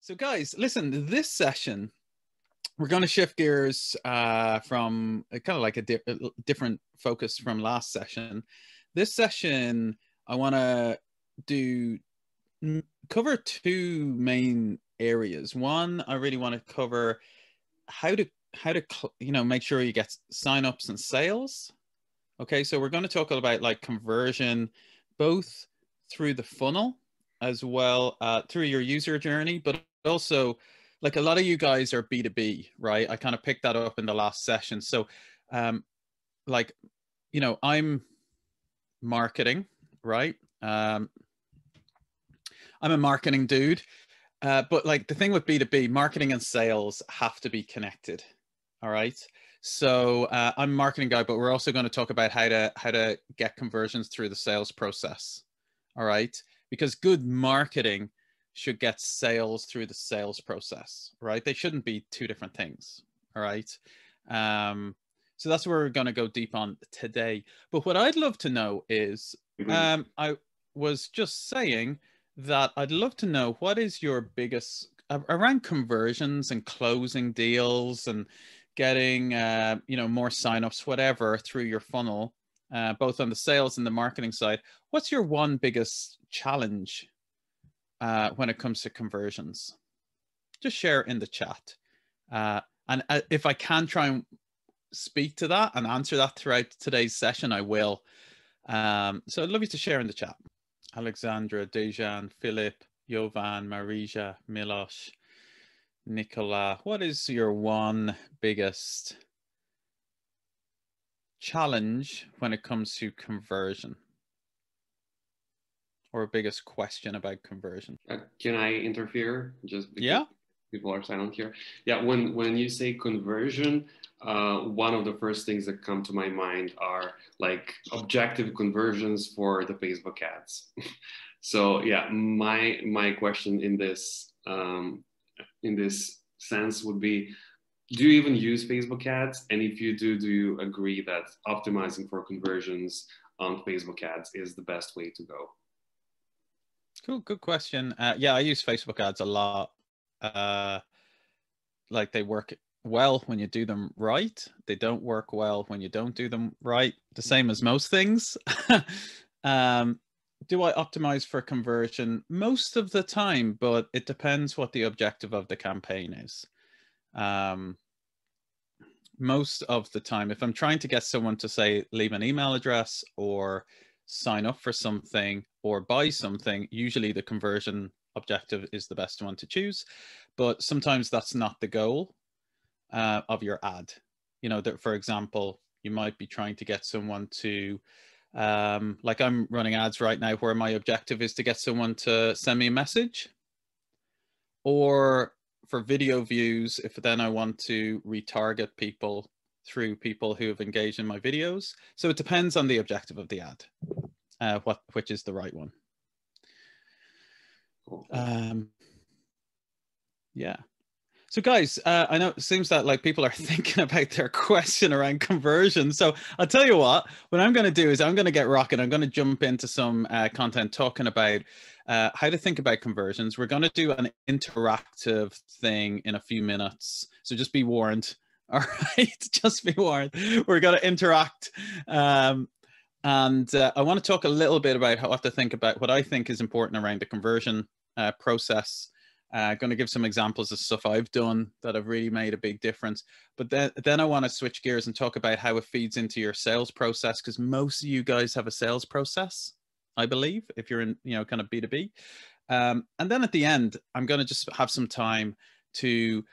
So guys, listen, this session, we're going to shift gears from kind of like a different focus from last session. This session, I want to cover two main areas. One, I really want to cover how to make sure you get signups and sales. Okay, so we're going to talk about like conversion, both through the funnel as well through your user journey, but also like a lot of you guys are B2B, right? I kind of picked that up in the last session. So like, I'm marketing, right? I'm a marketing dude. But like the thing with B2B, marketing and sales have to be connected. All right. So I'm a marketing guy, but we're also going to talk about how to get conversions through the sales process. All right. Because good marketing should get sales through the sales process, right? They shouldn't be two different things. All right. So that's where we're going to go deep on today. But what I'd love to know is, I was just saying that I'd love to know what is your biggest around conversions and closing deals and getting more signups, whatever, through your funnel, both on the sales and the marketing side. What's your one biggest challenge when it comes to conversions? Just share in the chat, and if I can try and speak to that and answer that throughout today's session, I will. So I'd love you to share in the chat. Alexandra, Dejan, Philip, Jovan, Marija, Milos, Nicola, what is your one biggest challenge when it comes to conversion, or biggest question about conversion? Can I interfere? Just because yeah, people are silent here. Yeah, when you say conversion, one of the first things that come to my mind are like objective conversions for the Facebook ads. So yeah, my question in this sense would be, do you even use Facebook ads? And if you do you agree that optimizing for conversions on Facebook ads is the best way to go? Cool, good question. Yeah, I use Facebook ads a lot. Like they work well when you do them right. They don't work well when you don't do them right. The same as most things. Do I optimize for conversion? Most of the time, but it depends what the objective of the campaign is. Most of the time, if I'm trying to get someone to say, leave an email address or sign up for something or buy something, usually the conversion objective is the best one to choose. But sometimes that's not the goal of your ad. That, for example, you might be trying to get someone to, like I'm running ads right now where my objective is to get someone to send me a message, or for video views, if then I want to retarget people through people who have engaged in my videos. So it depends on the objective of the ad, which is the right one. Yeah. So guys, I know it seems that like people are thinking about their question around conversion. So I'll tell you what I'm going to do is I'm going to get rocking. I'm going to jump into some content talking about how to think about conversions. We're going to do an interactive thing in a few minutes. So just be warned. All right, just be warned. We're going to interact. And I want to talk a little bit about how to think about what I think is important around the conversion process. Going to give some examples of stuff I've done that have really made a big difference. But then I want to switch gears and talk about how it feeds into your sales process, because most of you guys have a sales process, I believe, if you're in, kind of B2B. And then at the end, I'm going to just have some time to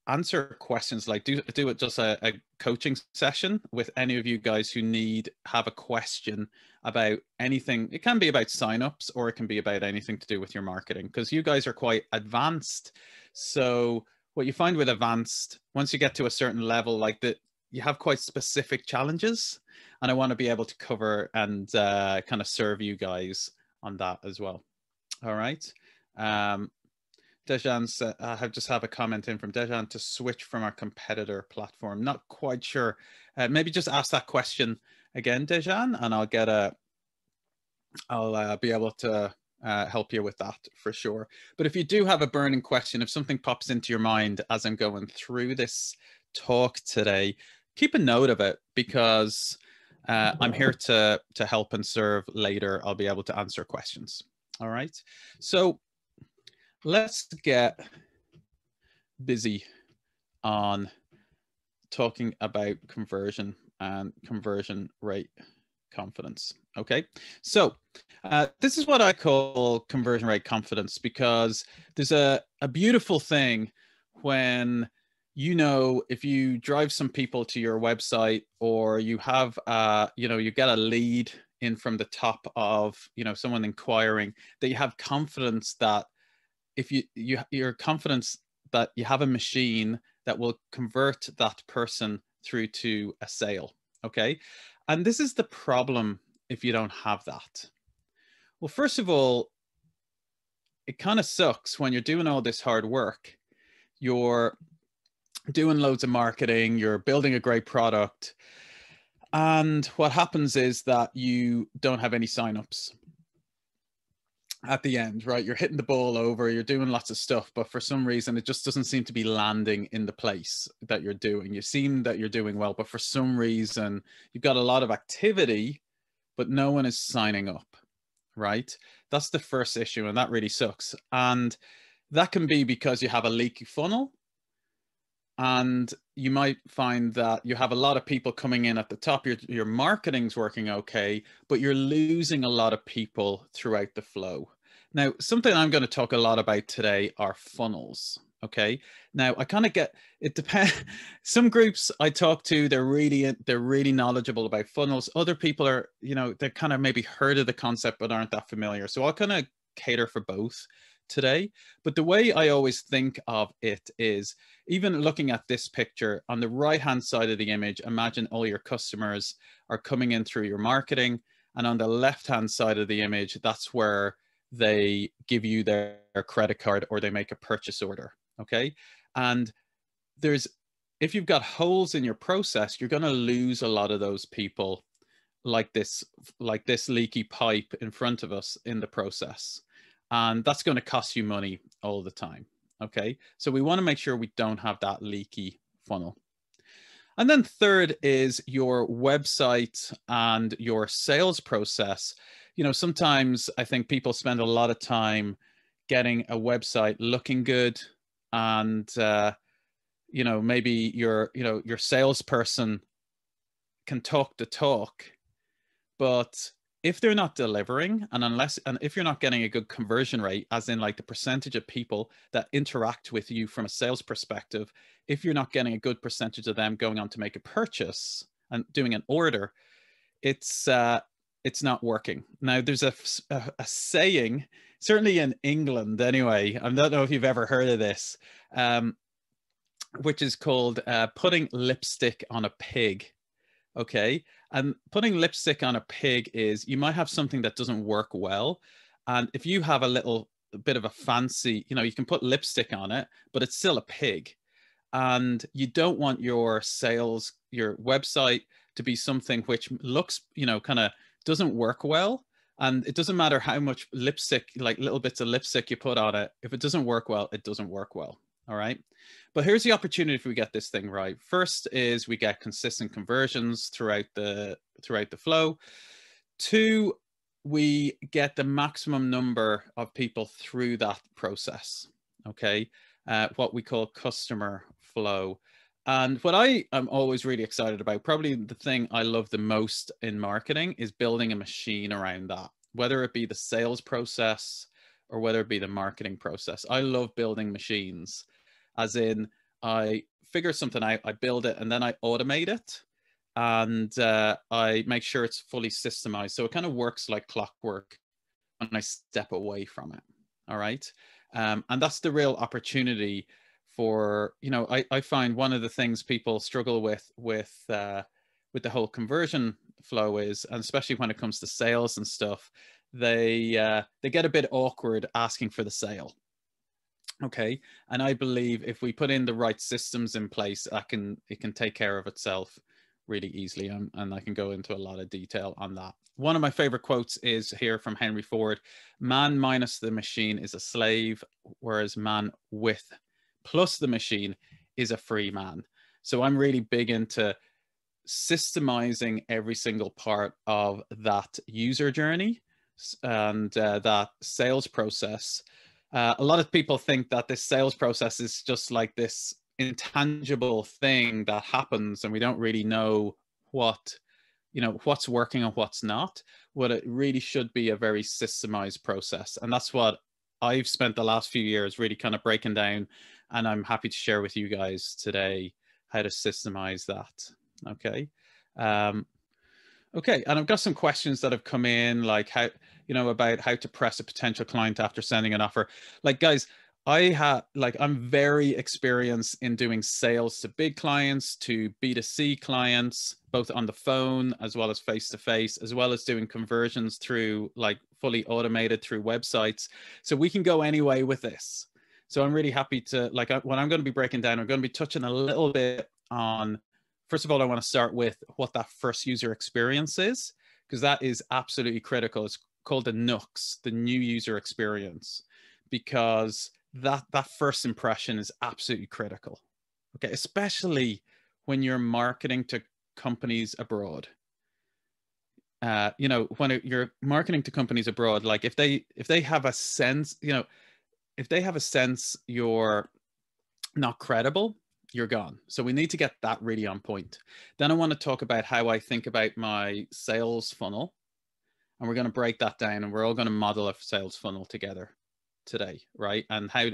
answer questions, like do it just a coaching session with any of you guys who have a question about anything. It can be about signups, or it can be about anything to do with your marketing, because you guys are quite advanced. So what you find with advanced, once you get to a certain level, like that, you have quite specific challenges, and I want to be able to cover and kind of serve you guys on that as well. All right. Dejan said, I just have a comment in from Dejan to switch from our competitor platform. Not quite sure. Maybe just ask that question again, Dejan, and I'll be able to help you with that for sure. But if you do have a burning question, if something pops into your mind as I'm going through this talk today, keep a note of it, because I'm here to help and serve later. I'll be able to answer questions. All right. So let's get busy on talking about conversion and conversion rate confidence. Okay, so this is what I call conversion rate confidence, because there's a beautiful thing when, you know, if you drive some people to your website, or you have you know, you get a lead in from the top of, you know, someone inquiring, that you have confidence that if you're confident that you have a machine that will convert that person through to a sale. Okay, and this is the problem if you don't have that. Well, first of all, it kind of sucks when you're doing all this hard work. You're doing loads of marketing, you're building a great product, and what happens is that you don't have any signups at the end, right? You're hitting the ball over, you're doing lots of stuff, but for some reason it just doesn't seem to be landing in the place that you're doing. You seem that you're doing well, but for some reason you've got a lot of activity, but no one is signing up, right? That's the first issue, and that really sucks. And that can be because you have a leaky funnel, and you might find that you have a lot of people coming in at the top. Your marketing's working okay, but you're losing a lot of people throughout the flow. Now, something I'm going to talk a lot about today are funnels. Okay. Now, I kind of get it. Depends. Some groups I talk to, they're really knowledgeable about funnels. Other people are, you know, they kind of maybe heard of the concept but aren't that familiar. So I'll kind of cater for both today. But the way I always think of it is, even looking at this picture on the right hand side of the image, imagine all your customers are coming in through your marketing, and on the left hand side of the image, that's where they give you their credit card or they make a purchase order. Okay, and if you've got holes in your process, you're going to lose a lot of those people, like this leaky pipe in front of us in the process. And that's going to cost you money all the time. Okay, so we want to make sure we don't have that leaky funnel. And then third is your website and your sales process. You know, sometimes I think people spend a lot of time getting a website looking good, and you know, maybe your salesperson can talk the talk, but if they're not delivering, and if you're not getting a good conversion rate, as in like the percentage of people that interact with you from a sales perspective, if you're not getting a good percentage of them going on to make a purchase and doing an order, it's not working. Now, there's a saying, certainly in England anyway, I don't know if you've ever heard of this, which is called putting lipstick on a pig. Okay, and putting lipstick on a pig is, you might have something that doesn't work well, and if you have a little bit of a fancy, you know, you can put lipstick on it, but it's still a pig, and you don't want your website to be something which looks, you know, kind of doesn't work well. And it doesn't matter how much lipstick, like little bits of lipstick you put on it, if it doesn't work well, it doesn't work well. All right. But here's the opportunity if we get this thing right. First is we get consistent conversions throughout the flow. 2, we get the maximum number of people through that process. Okay. What we call customer flow. And what I am always really excited about, probably the thing I love the most in marketing, is building a machine around that, whether it be the sales process or whether it be the marketing process. I love building machines, as in I figure something out, I build it, and then I automate it, and I make sure it's fully systemized. So it kind of works like clockwork when I step away from it. All right. And that's the real opportunity for, you know, I find one of the things people struggle with the whole conversion flow is, and especially when it comes to sales and stuff, they get a bit awkward asking for the sale. Okay, and I believe if we put in the right systems in place, it can take care of itself really easily, and I can go into a lot of detail on that. One of my favorite quotes is here from Henry Ford: "Man minus the machine is a slave, whereas man with plus the machine is a free man." So I'm really big into systemizing every single part of that user journey and that sales process. A lot of people think that this sales process is just like this intangible thing that happens, and we don't really know what, what's working and what's not. What it really should be a very systemized process, and that's what I've spent the last few years really kind of breaking down, and I'm happy to share with you guys today how to systemize that. Okay. Okay, and I've got some questions that have come in, like how, about how to press a potential client after sending an offer. Like, guys, I'm very experienced in doing sales to big clients, to B2C clients, both on the phone as well as face-to-face, as well as doing conversions through like fully automated through websites. So we can go any way with this. So I'm really happy to, like, what I'm going to be breaking down, I'm going to be touching a little bit on, first of all, I want to start with what that first user experience is, because that is absolutely critical. It's called the NUX, the new user experience, because that first impression is absolutely critical. Okay, especially when you're marketing to companies abroad. When you're marketing to companies abroad, like if they have a sense, if they have a sense you're not credible, you're gone. So we need to get that really on point. Then I want to talk about how I think about my sales funnel, and we're going to break that down, and we're all going to model a sales funnel together today, right? And how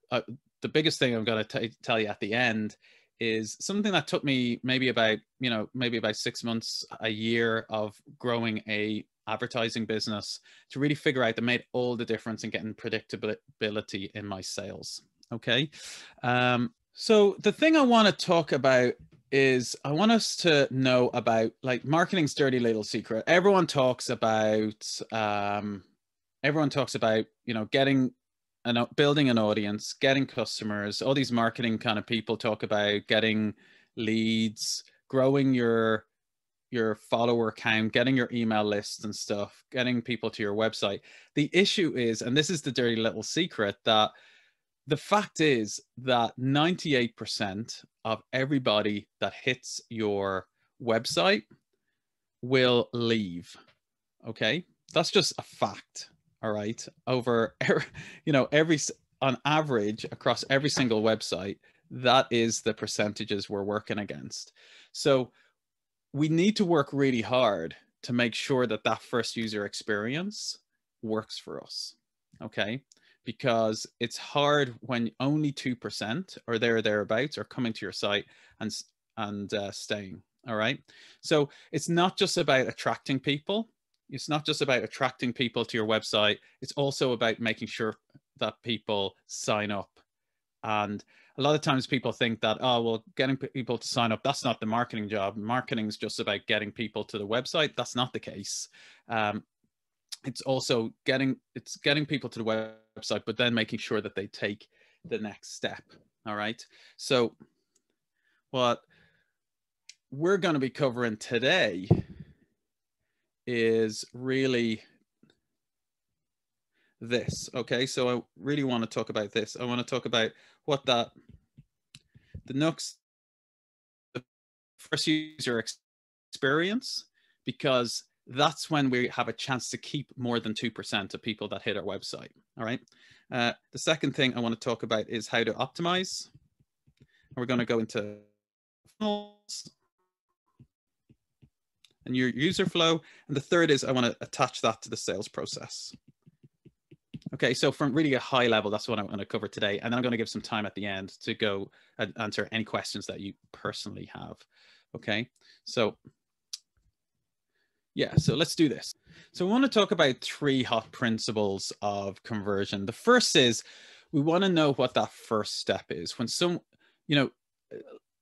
the biggest thing I'm going to tell you at the end is something that took me maybe about 6 months, a year of growing a advertising business to really figure out that made all the difference in getting predictability in my sales. Okay. So the thing I want to talk about is I want us to know about like marketing's dirty little secret. Everyone talks about building an audience, getting customers. All these marketing kind of people talk about getting leads, growing your follower count, getting your email lists and stuff, getting people to your website. The issue is, and this is the dirty little secret, that the fact is that 98% of everybody that hits your website will leave. Okay, that's just a fact. All right, over on average across every single website, that is the percentages we're working against. So we need to work really hard to make sure that that first user experience works for us. Okay, because it's hard when only 2% or thereabouts are coming to your site and staying. All right, so it's not just about attracting people. It's not just about attracting people to your website. It's also about making sure that people sign up. And a lot of times people think that, oh, well, getting people to sign up, that's not the marketing job. Marketing is just about getting people to the website. That's not the case. It's also getting people to the website, but then making sure that they take the next step. All right. So what we're going to be covering today is really this. Okay, so I really want to talk about this. I want to talk about what the NUX, the first user experience, because that's when we have a chance to keep more than 2% of people that hit our website. All right. The second thing I want to talk about is how to optimize. And we're going to go into funnels and your user flow. And the third is I want to attach that to the sales process. Okay, so from really a high level, that's what I want to cover today. And then I'm going to give some time at the end to go and answer any questions that you personally have. Okay, so yeah, so let's do this. So we want to talk about 3 hot principles of conversion. The first is we want to know what that first step is. When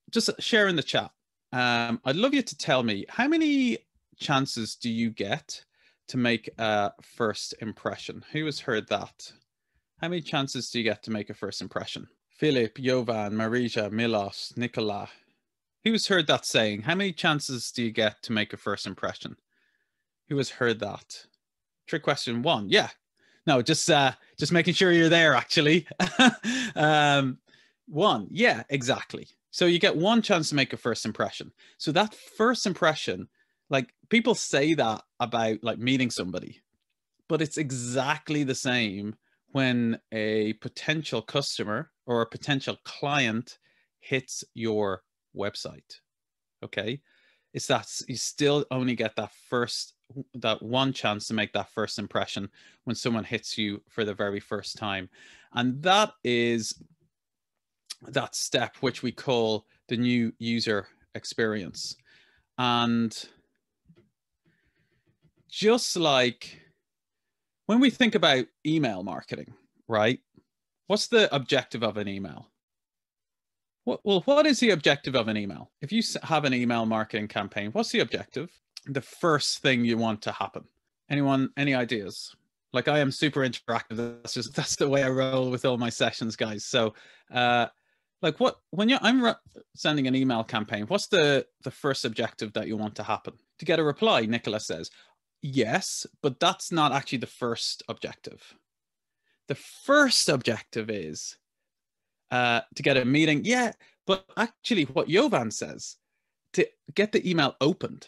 just share in the chat. I'd love you to tell me, how many chances do you get to make a first impression? Who has heard that? How many chances do you get to make a first impression? Philip, Jovan, Marija, Milos, Nicola, Who's heard that saying? How many chances do you get to make a first impression? Who has heard that? Trick question 1. Yeah. No, just making sure you're there, actually. 1. Yeah, exactly. So you get 1 chance to make a first impression. So that first impression, like, people say that about like meeting somebody, but it's exactly the same when a potential customer or a potential client hits your website. Okay. It's that you still only get that 1 chance to make that first impression when someone hits you for the very first time. And that is that step which we call the new user experience. And just like when we think about email marketing, right? What's the objective of an email? What is the objective of an email? If you have an email marketing campaign, what's the objective? The first thing you want to happen. Anyone, any ideas? Like, I am super interactive. That's the way I roll with all my sessions, guys. So, like, I'm sending an email campaign, what's the first objective that you want to happen? To get a reply, Nicholas says. Yes, but that's not actually the first objective. The first objective is to get a meeting. Yeah, but actually what Jovan says, to get the email opened.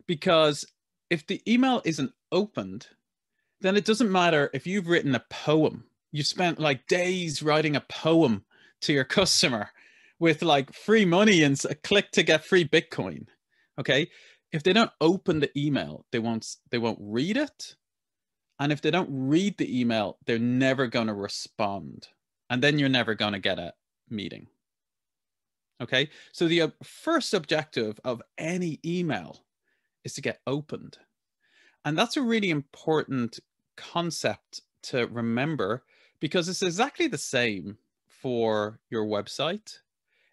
Because if the email isn't opened, then it doesn't matter if you've written a poem. You spent like days writing a poem to your customer with like free money and a click to get free Bitcoin. Okay. If they don't open the email, they won't read it. And if they don't read the email, they're never going to respond. And then you're never going to get a meeting. Okay. So the first objective of any email is to get opened. And that's a really important concept to remember, because it's exactly the same for your website.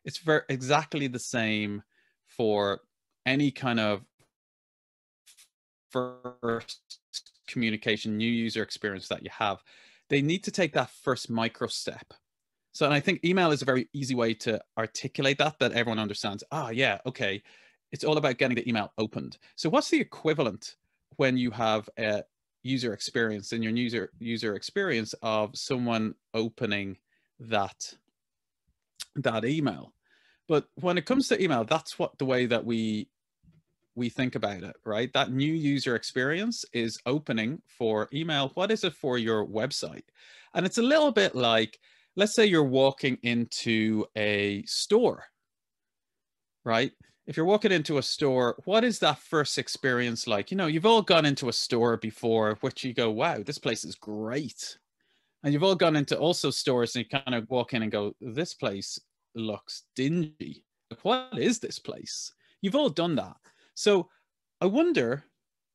It's exactly the same for any kind of first communication, new user experience that you have. They need to take that first micro step. So, and I think email is a very easy way to articulate that everyone understands. Ah, yeah, okay. It's all about getting the email opened. So what's the equivalent when you have a user experience in your user experience of someone opening that email? But when it comes to email, that's the way that we think about it, right? That new user experience is opening for email. What is it for your website? And it's a little bit like, let's say you're walking into a store, right? If you're walking into a store, what is that first experience like? You know, you've all gone into a store before, which you go, wow, this place is great. And you've all gone into also stores and you kind of walk in and go, this place looks dingy. What is this place? You've all done that. So I wonder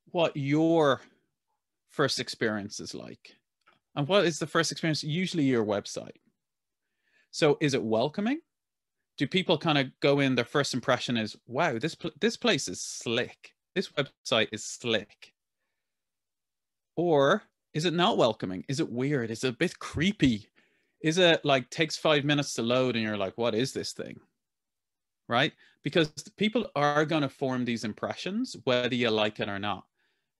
what your first experience is like. And what is the first experience? Usually your website. So is it welcoming? Do people kind of go in, their first impression is, wow, this place is slick. This website is slick. Or is it not welcoming? Is it weird? Is it a bit creepy? Is it like takes 5 minutes to load and you're like, what is this thing? Right? Because people are going to form these impressions, whether you like it or not.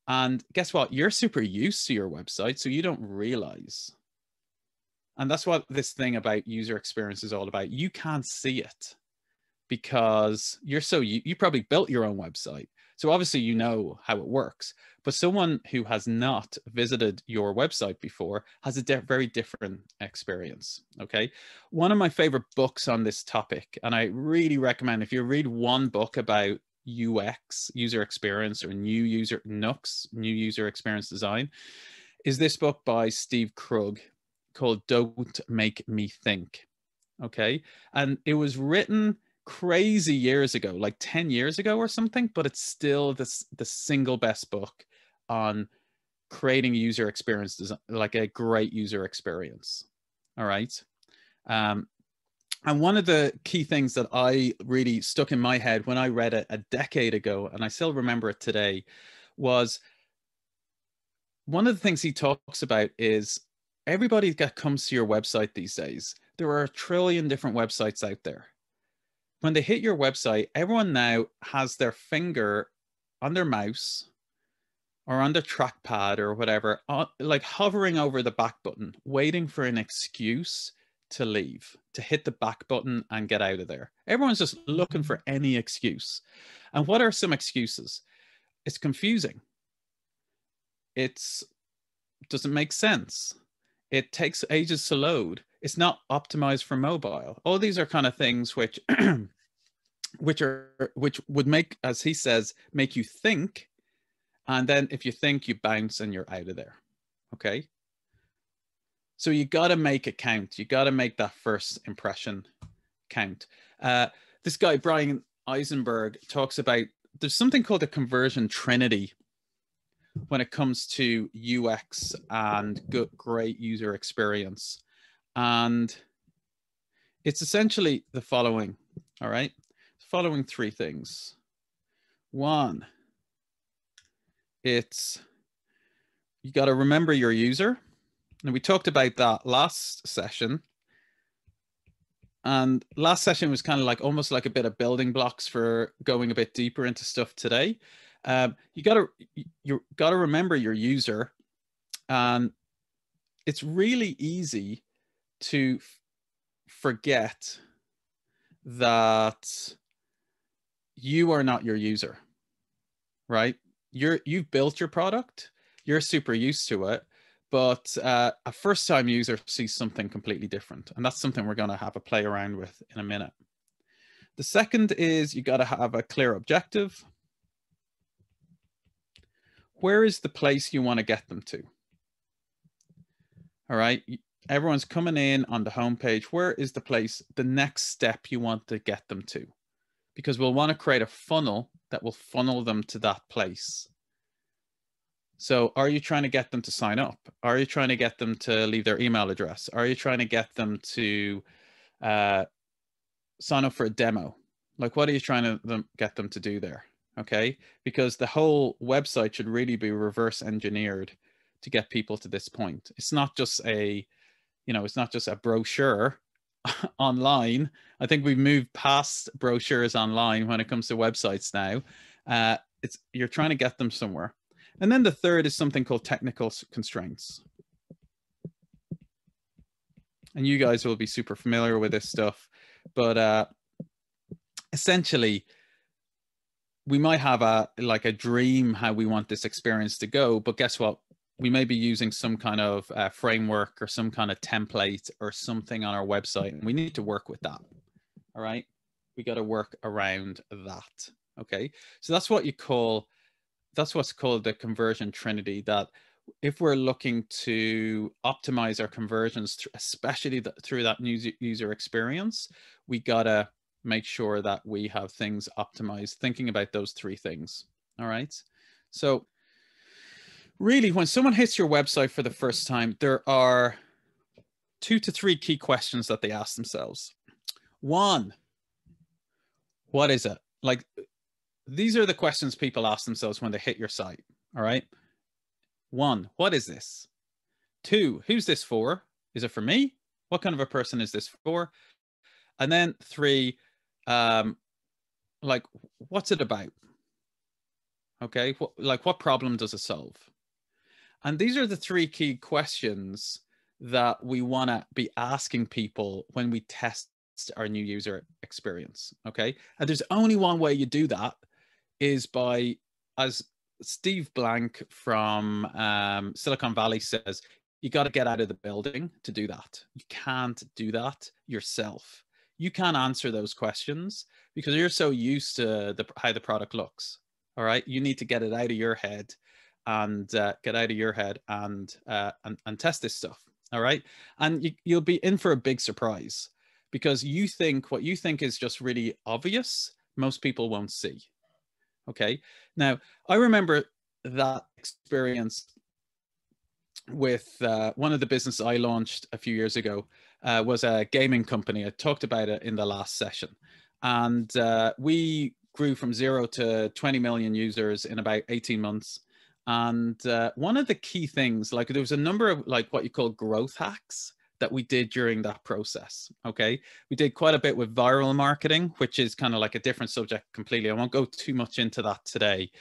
And guess what? You're super used to your website, so you don't realize. And that's what this thing about user experience is all about. You can't see it because you probably built your own website. So obviously you know how it works, but someone who has not visited your website before has a very different experience. Okay. One of my favorite books on this topic, and I really recommend if you read one book about UX, user experience, or new user experience design, is this book by Steve Krug called Don't Make Me Think. Okay. And it was written crazy years ago, like 10 years ago or something, but it's still the single best book on creating user experience, like a great user experience. All right. And one of the key things that I really stuck in my head when I read it a decade ago, and I still remember it today, was one of the things he talks about is everybody that comes to your website these days, there are 1 trillion different websites out there. when they hit your website, everyone now has their finger on their mouse or on their trackpad or whatever, like hovering over the back button, waiting for an excuse to leave, to hit the back button and get out of there. Everyone's just looking for any excuse. And what are some excuses? It's confusing. It doesn't make sense. It takes ages to load. It's not optimized for mobile. All these are kind of things which which would make, as he says, make you think. And then if you think, you bounce and you're out of there. Okay. So you got to make it count. You got to make that first impression count. This guy, Bryan Eisenberg, talks about, there's something called a conversion trinity when it comes to UX and great user experience. And it's essentially the following, all right? Following three things. One, it's, you got to remember your user. And we talked about that last session. And last session was kind of like almost like a bit of building blocks for going a bit deeper into stuff today. You gotta remember your user, and it's really easy to forget that you are not your user, right? You've built your product, you're super used to it, but a first-time user sees something completely different, and that's something we're going to have a play around with in a minute. The second is you got to have a clear objective. Where is the place you want to get them to? All right, everyone's coming in on the homepage. Where is the place, the next step you want to get them to? Because we'll want to create a funnel that will funnel them to that place. So are you trying to get them to sign up? Are you trying to get them to leave their email address? Are you trying to get them to sign up for a demo? Like, what are you trying to get them to do there? Okay, because the whole website should really be reverse engineered to get people to this point. It's not just a, it's not just a brochure online. I think we've moved past brochures online when it comes to websites now. You're trying to get them somewhere. And then the third is something called technical constraints. And you guys will be super familiar with this stuff, but essentially, we might have a dream how we want this experience to go, but guess what? We may be using some kind of framework or some kind of template or something on our website, and we need to work with that. All right, we got to work around that. Okay, so that's what you call, that's what's called the conversion trinity. That if we're looking to optimize our conversions, especially through that new user experience, we gotta make sure that we have things optimized, thinking about those three things. All right. So really, when someone hits your website for the first time, there are 2 to 3 key questions that they ask themselves. One, what is it? Like, these are the questions people ask themselves when they hit your site. All right. 1, what is this? 2, who's this for? Is it for me? What kind of a person is this for? And then 3, like, what's it about? Okay, what problem does it solve? And these are the 3 key questions that we want to be asking people when we test our new user experience. Okay, and there's only one way you do that, is by, as Steve Blank from Silicon Valley says, you got to get out of the building to do that. You can't do that yourself. You can't answer those questions because you're so used to how the product looks. All right, you need to get it out of your head and and test this stuff. All right, and you'll be in for a big surprise because you think what you think is just really obvious, most people won't see. Okay, now I remember that experience with one of the business I launched a few years ago. Was a gaming company. I talked about it in the last session. And we grew from 0 to 20 million users in about 18 months. And one of the key things, like there was a number of like what you call growth hacks that we did during that process. Okay, we did quite a bit with viral marketing, which is kind of like a different subject completely. I won't go too much into that today,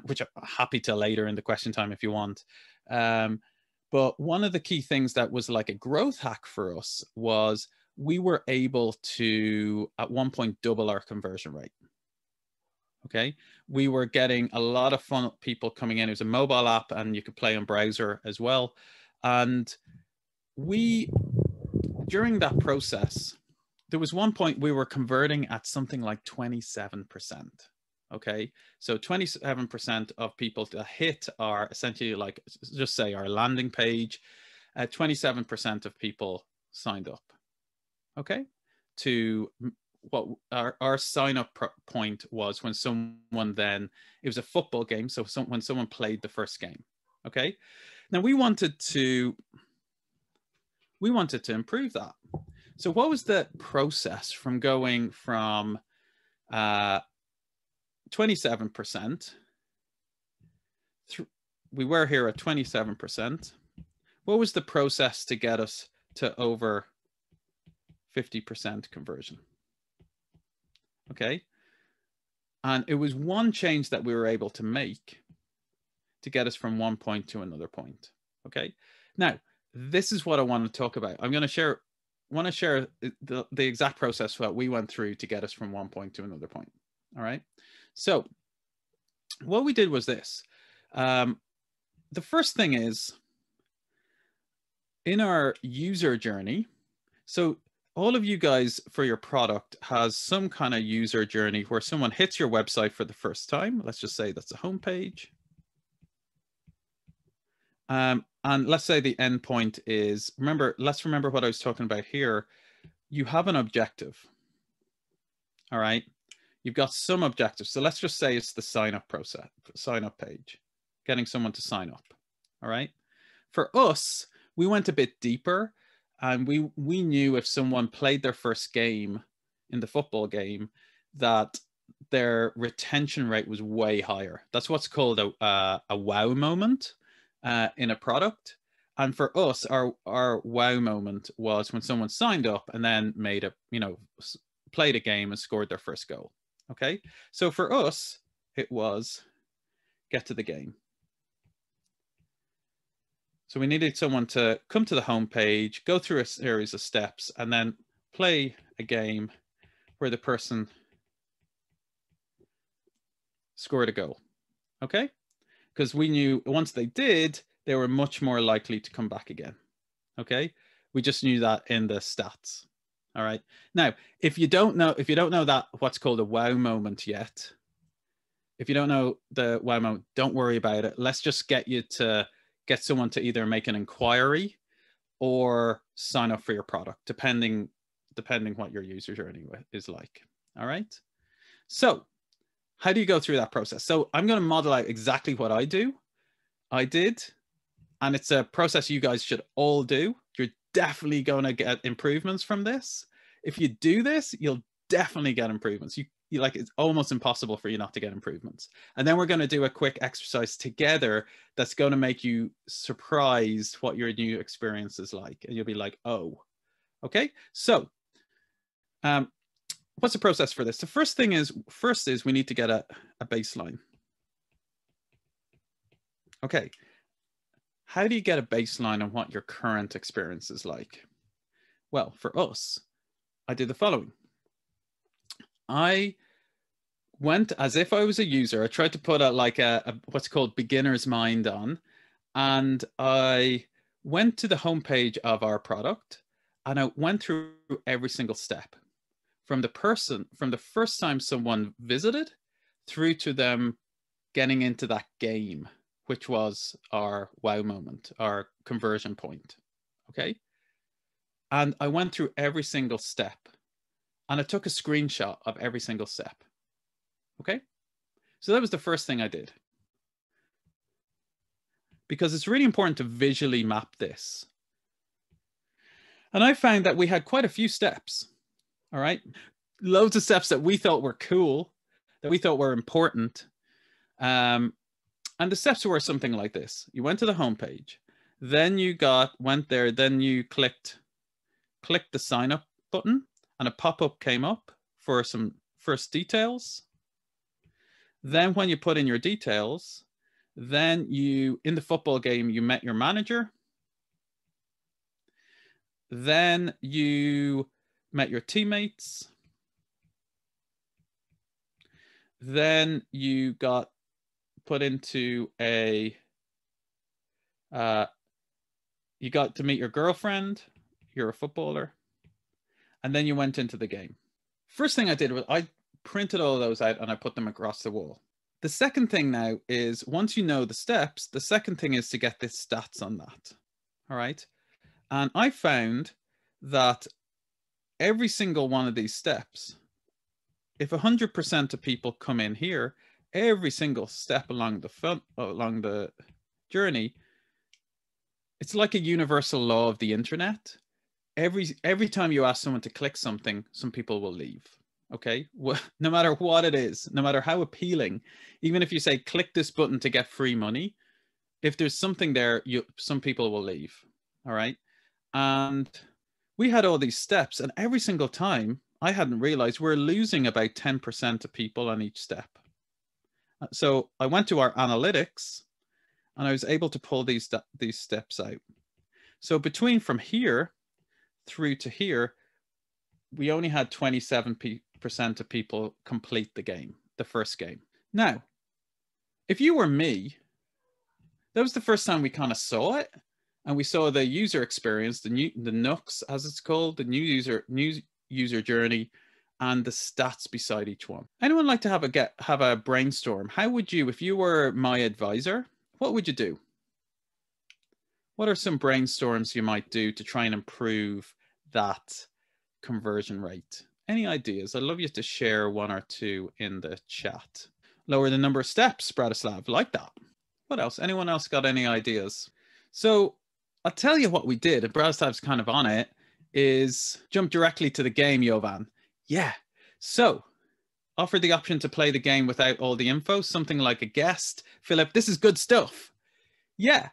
which I'm happy to later in the question time if you want. But one of the key things that was like a growth hack for us was we were able to, at one point, double our conversion rate. Okay, we were getting a lot of fun people coming in. It was a mobile app and you could play on browser as well. And we, during that process, there was one point we were converting at something like 27%. Okay, so 27% of people that hit are essentially like, just say our landing page, 27% of people signed up. Okay, to what our sign up point was when someone then, it was a football game. So when someone played the first game. Okay, now we wanted to improve that. So what was the process from going from 27%, we were here at 27%. What was the process to get us to over 50% conversion? Okay, and it was one change that we were able to make to get us from one point to another point. Okay, now this is what I want to talk about. I'm going to share the exact process that we went through to get us from one point to another point. All right, so what we did was this. The first thing is in our user journey. So all of you guys for your product has some kind of user journey where someone hits your website for the first time. Let's just say that's a home page. And let's say the endpoint is, let's remember what I was talking about here. You have an objective. All right. You've got some objectives. So let's just say it's the sign up process, sign up page, getting someone to sign up. All right. For us, we went a bit deeper. And we knew if someone played their first game in the football game, that their retention rate was way higher. That's what's called a wow moment in a product. And for us, our wow moment was when someone signed up and then played a game and scored their first goal. Okay, so for us, it was get to the game. So we needed someone to come to the home page, go through a series of steps, and then play a game where the person scored a goal. Okay? Because we knew once they did, they were much more likely to come back again. Okay? We just knew that in the stats. All right. Now, if you don't know that what's called a wow moment yet, if you don't know the wow moment, don't worry about it. Let's just get someone to either make an inquiry or sign up for your product, depending what your user journey is like. All right. So how do you go through that process? So I'm going to model out exactly what I did, and it's a process you guys should all do. You're definitely going to get improvements from this. If you do this, you'll definitely get improvements. It's almost impossible for you not to get improvements. And then we're going to do a quick exercise together that's going to make you surprised what your new experience is like. And you'll be like, oh, okay. So what's the process for this? The first is we need to get a baseline. Okay. How do you get a baseline on what your current experience is like? Well, for us, I did the following. I went as if I was a user. I tried to put a what's called beginner's mind on, and I went to the homepage of our product and I went through every single step from the first time someone visited through to them getting into that game, which was our wow moment, our conversion point. Okay. And I went through every single step. And I took a screenshot of every single step. Okay? So that was the first thing I did. Because it's really important to visually map this. And I found that we had quite a few steps. All right? Loads of steps that we thought were cool, that we thought were important. And the steps were something like this. You went to the homepage. Then you went there, then you clicked the sign up button, and a pop-up came up for some first details. Then when you put in your details, then in the football game, you met your manager. Then you met your teammates. Then you got put into you got to meet your girlfriend. You're a footballer. And then you went into the game. First thing I did was I printed all those out and I put them across the wall. The second thing now is, once you know the steps, the second thing is to get the stats on that. All right. And I found that every single one of these steps, if 100% of people come in here, every single step along the journey, it's like a universal law of the internet. Every time you ask someone to click something, some people will leave. Okay, no matter what it is, no matter how appealing, even if you say click this button to get free money, if there's something there, some people will leave. All right, and we had all these steps, and every single time I hadn't realized we're losing about 10% of people on each step. So I went to our analytics, and I was able to pull these steps out. So from here through to here, we only had 27% of people complete the game, the first game. Now, if you were me, that was the first time we kind of saw it, and we saw the user experience, the NUX, as it's called, the new user journey, and the stats beside each one. Anyone like to have a brainstorm? How would you, if you were my advisor, what would you do? What are some brainstorms you might do to try and improve that conversion rate? Any ideas? I'd love you to share one or two in the chat. Lower the number of steps, Bratislav, like that. What else? Anyone else got any ideas? So I'll tell you what we did, and Bratislav's kind of on it, is jump directly to the game, Jovan. Yeah. So offer the option to play the game without all the info, something like a guest. Philip, this is good stuff. Yeah.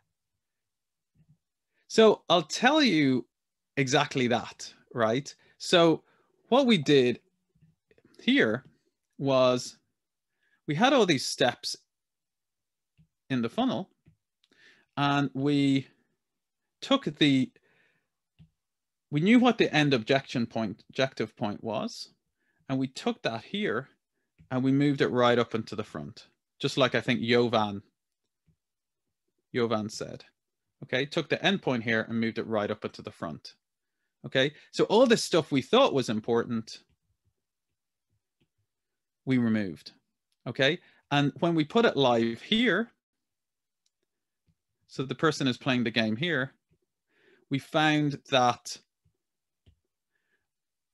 So I'll tell you exactly that, right? So what we did here was we had all these steps in the funnel, and we knew what the end objective point was, and we took that here and we moved it right up into the front, just like I think Jovan said. Okay, took the endpoint here and moved it right up into the front. Okay, so all this stuff we thought was important, we removed. Okay, and when we put it live here, so the person is playing the game here, we found that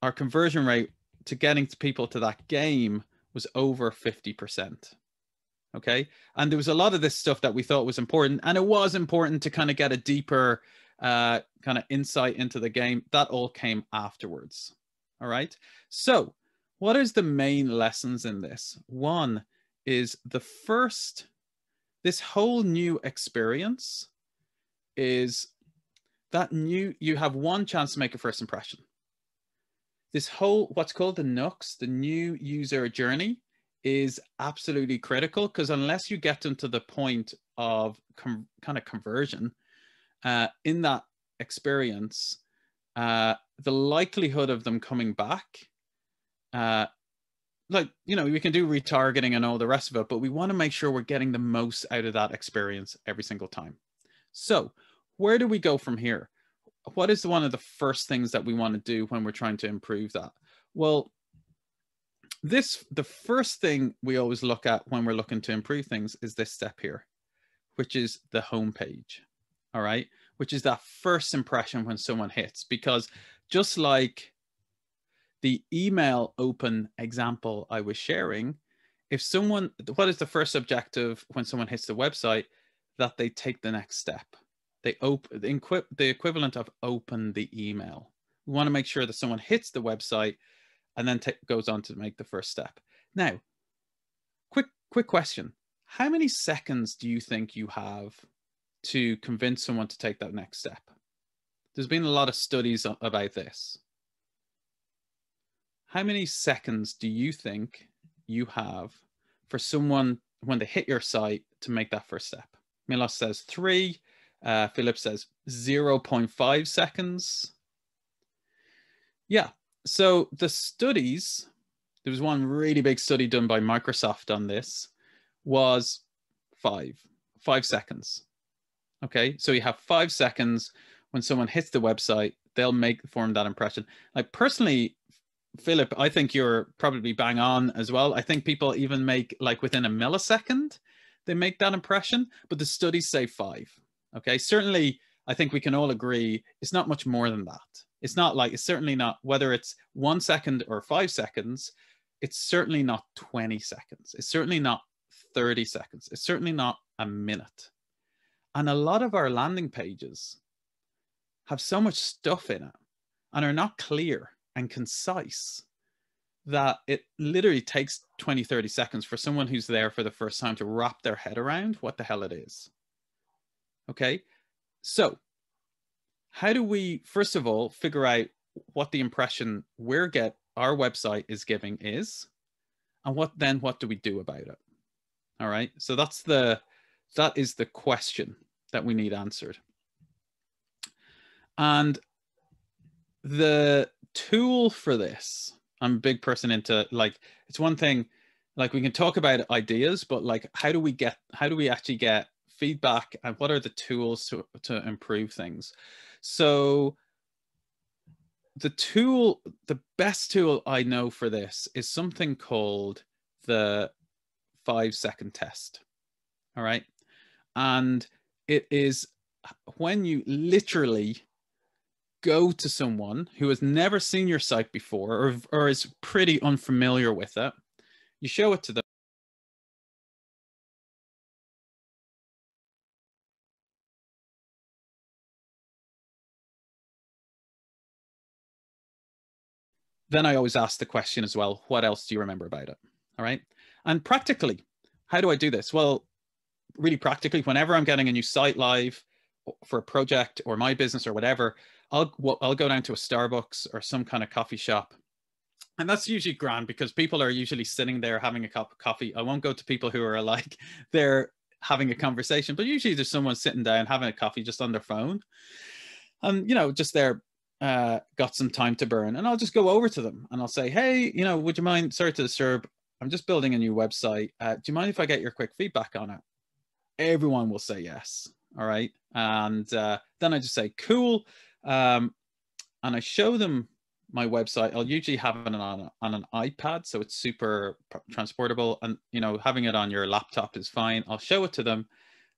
our conversion rate to getting people to that game was over 50%. Okay, and there was a lot of this stuff that we thought was important, and it was important to kind of get a deeper kind of insight into the game. That all came afterwards. All right, so what is the main lessons in this? One is this whole new experience is that you have one chance to make a first impression. This whole, what's called the NUX, the new user journey, is absolutely critical, because unless you get them to the point of kind of conversion in that experience, the likelihood of them coming back, like, you know, we can do retargeting and all the rest of it, but we want to make sure we're getting the most out of that experience every single time. So where do we go from here? What is one of the first things that we want to do when we're trying to improve that? Well, the first thing we always look at when we're looking to improve things is this step here, which is the home page. All right, which is that first impression when someone hits, because just like the email open example I was sharing, what is the first objective when someone hits the website? That they take the next step. They open the equivalent of open the email. We want to make sure that someone hits the website and then goes on to make the first step. Now, quick question. How many seconds do you think you have to convince someone to take that next step? There's been a lot of studies about this. How many seconds do you think you have for someone when they hit your site to make that first step? Milos says 3. Philip says 0.5 seconds. Yeah. So the studies, there was one really big study done by Microsoft on this, was 5 seconds. Okay. So you have 5 seconds when someone hits the website, they'll form that impression. Like personally, Philip, I think you're probably bang on as well. I think people even make like within a millisecond, they make that impression, but the studies say 5. Okay. Certainly, I think we can all agree it's not much more than that. It's not like, it's certainly not, whether it's 1 second or 5 seconds, it's certainly not 20 seconds. It's certainly not 30 seconds. It's certainly not a minute. And a lot of our landing pages have so much stuff in it and are not clear and concise that it literally takes 20, 30 seconds for someone who's there for the first time to wrap their head around what the hell it is. Okay. So how do we, first of all, figure out what the impression our website is giving is, and what do we do about it? All right. So that is the question that we need answered. And the tool for this, I'm a big person into, like, it's one thing, like we can talk about ideas, but like, how do we actually get feedback, and what are the tools to improve things? So the best tool I know for this is something called the 5-second test. All right. And it is when you literally go to someone who has never seen your site before or is pretty unfamiliar with it, you show it to them. Then I always ask the question as well, what else do you remember about it? All right. And practically, how do I do this? Well, really practically, whenever I'm getting a new site live for a project or my business or whatever, I'll go down to a Starbucks or some kind of coffee shop. And that's usually grand because people are usually sitting there having a cup of coffee. I won't go to people who are like, they're having a conversation, but usually there's someone sitting down having a coffee just on their phone. And, you know, just there, got some time to burn. And I'll just go over to them and I'll say, hey, you know, would you mind, sorry to disturb, I'm just building a new website. Do you mind if I get your quick feedback on it? Everyone will say yes. All right. And then I just say, cool. And I show them my website. I'll usually have it on an iPad, so it's super transportable. And, you know, having it on your laptop is fine. I'll show it to them.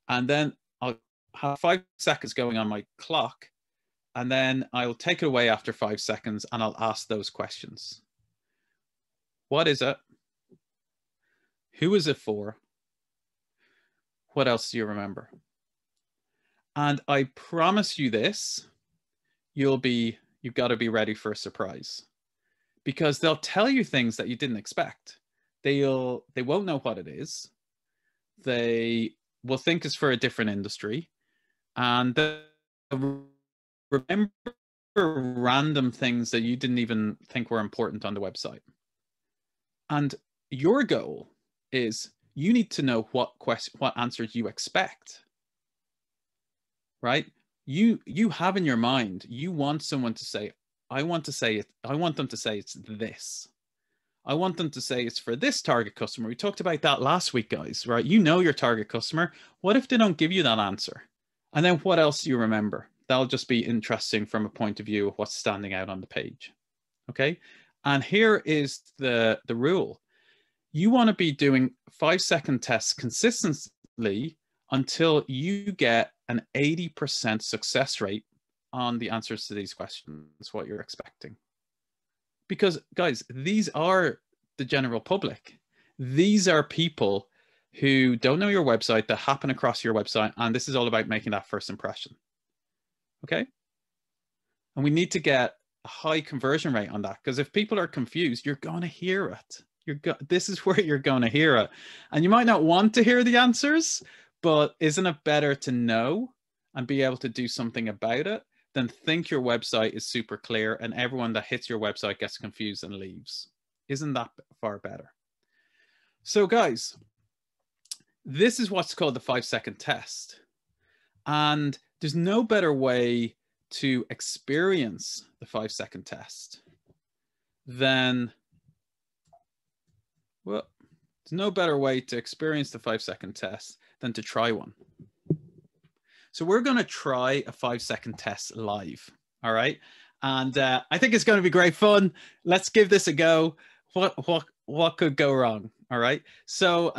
And then I'll have 5 seconds going on my clock. And then I'll take it away after 5 seconds and I'll ask those questions. What is it? Who is it for? What else do you remember? And I promise you this, you've got to be ready for a surprise, because they'll tell you things that you didn't expect. They won't know what it is. They will think it's for a different industry, and they'll remember random things that you didn't even think were important on the website. And your goal is you need to know what answers you expect, right? You have in your mind, you want someone to say, I want them to say it's this. I want them to say it's for this target customer. We talked about that last week, guys, right? You know your target customer. What if they don't give you that answer? And then what else do you remember? That'll just be interesting from a point of view of what's standing out on the page. Okay. And here is the rule. You want to be doing 5-second tests consistently until you get an 80% success rate on the answers to these questions, what you're expecting. Because guys, these are the general public. These are people who don't know your website, that happen across your website, and this is all about making that first impression. Okay? And we need to get a high conversion rate on that, because if people are confused, you're going to hear it. This is where you're going to hear it. And you might not want to hear the answers, But isn't it better to know and be able to do something about it than think your website is super clear and everyone that hits your website gets confused and leaves? Isn't that far better? So guys, this is what's called the 5-second test. And there's no better way to experience the 5-second test than, well, there's no better way to experience the 5-second test than to try one. So we're going to try a 5-second test live. All right. And I think it's going to be great fun. Let's give this a go. What could go wrong? All right. So,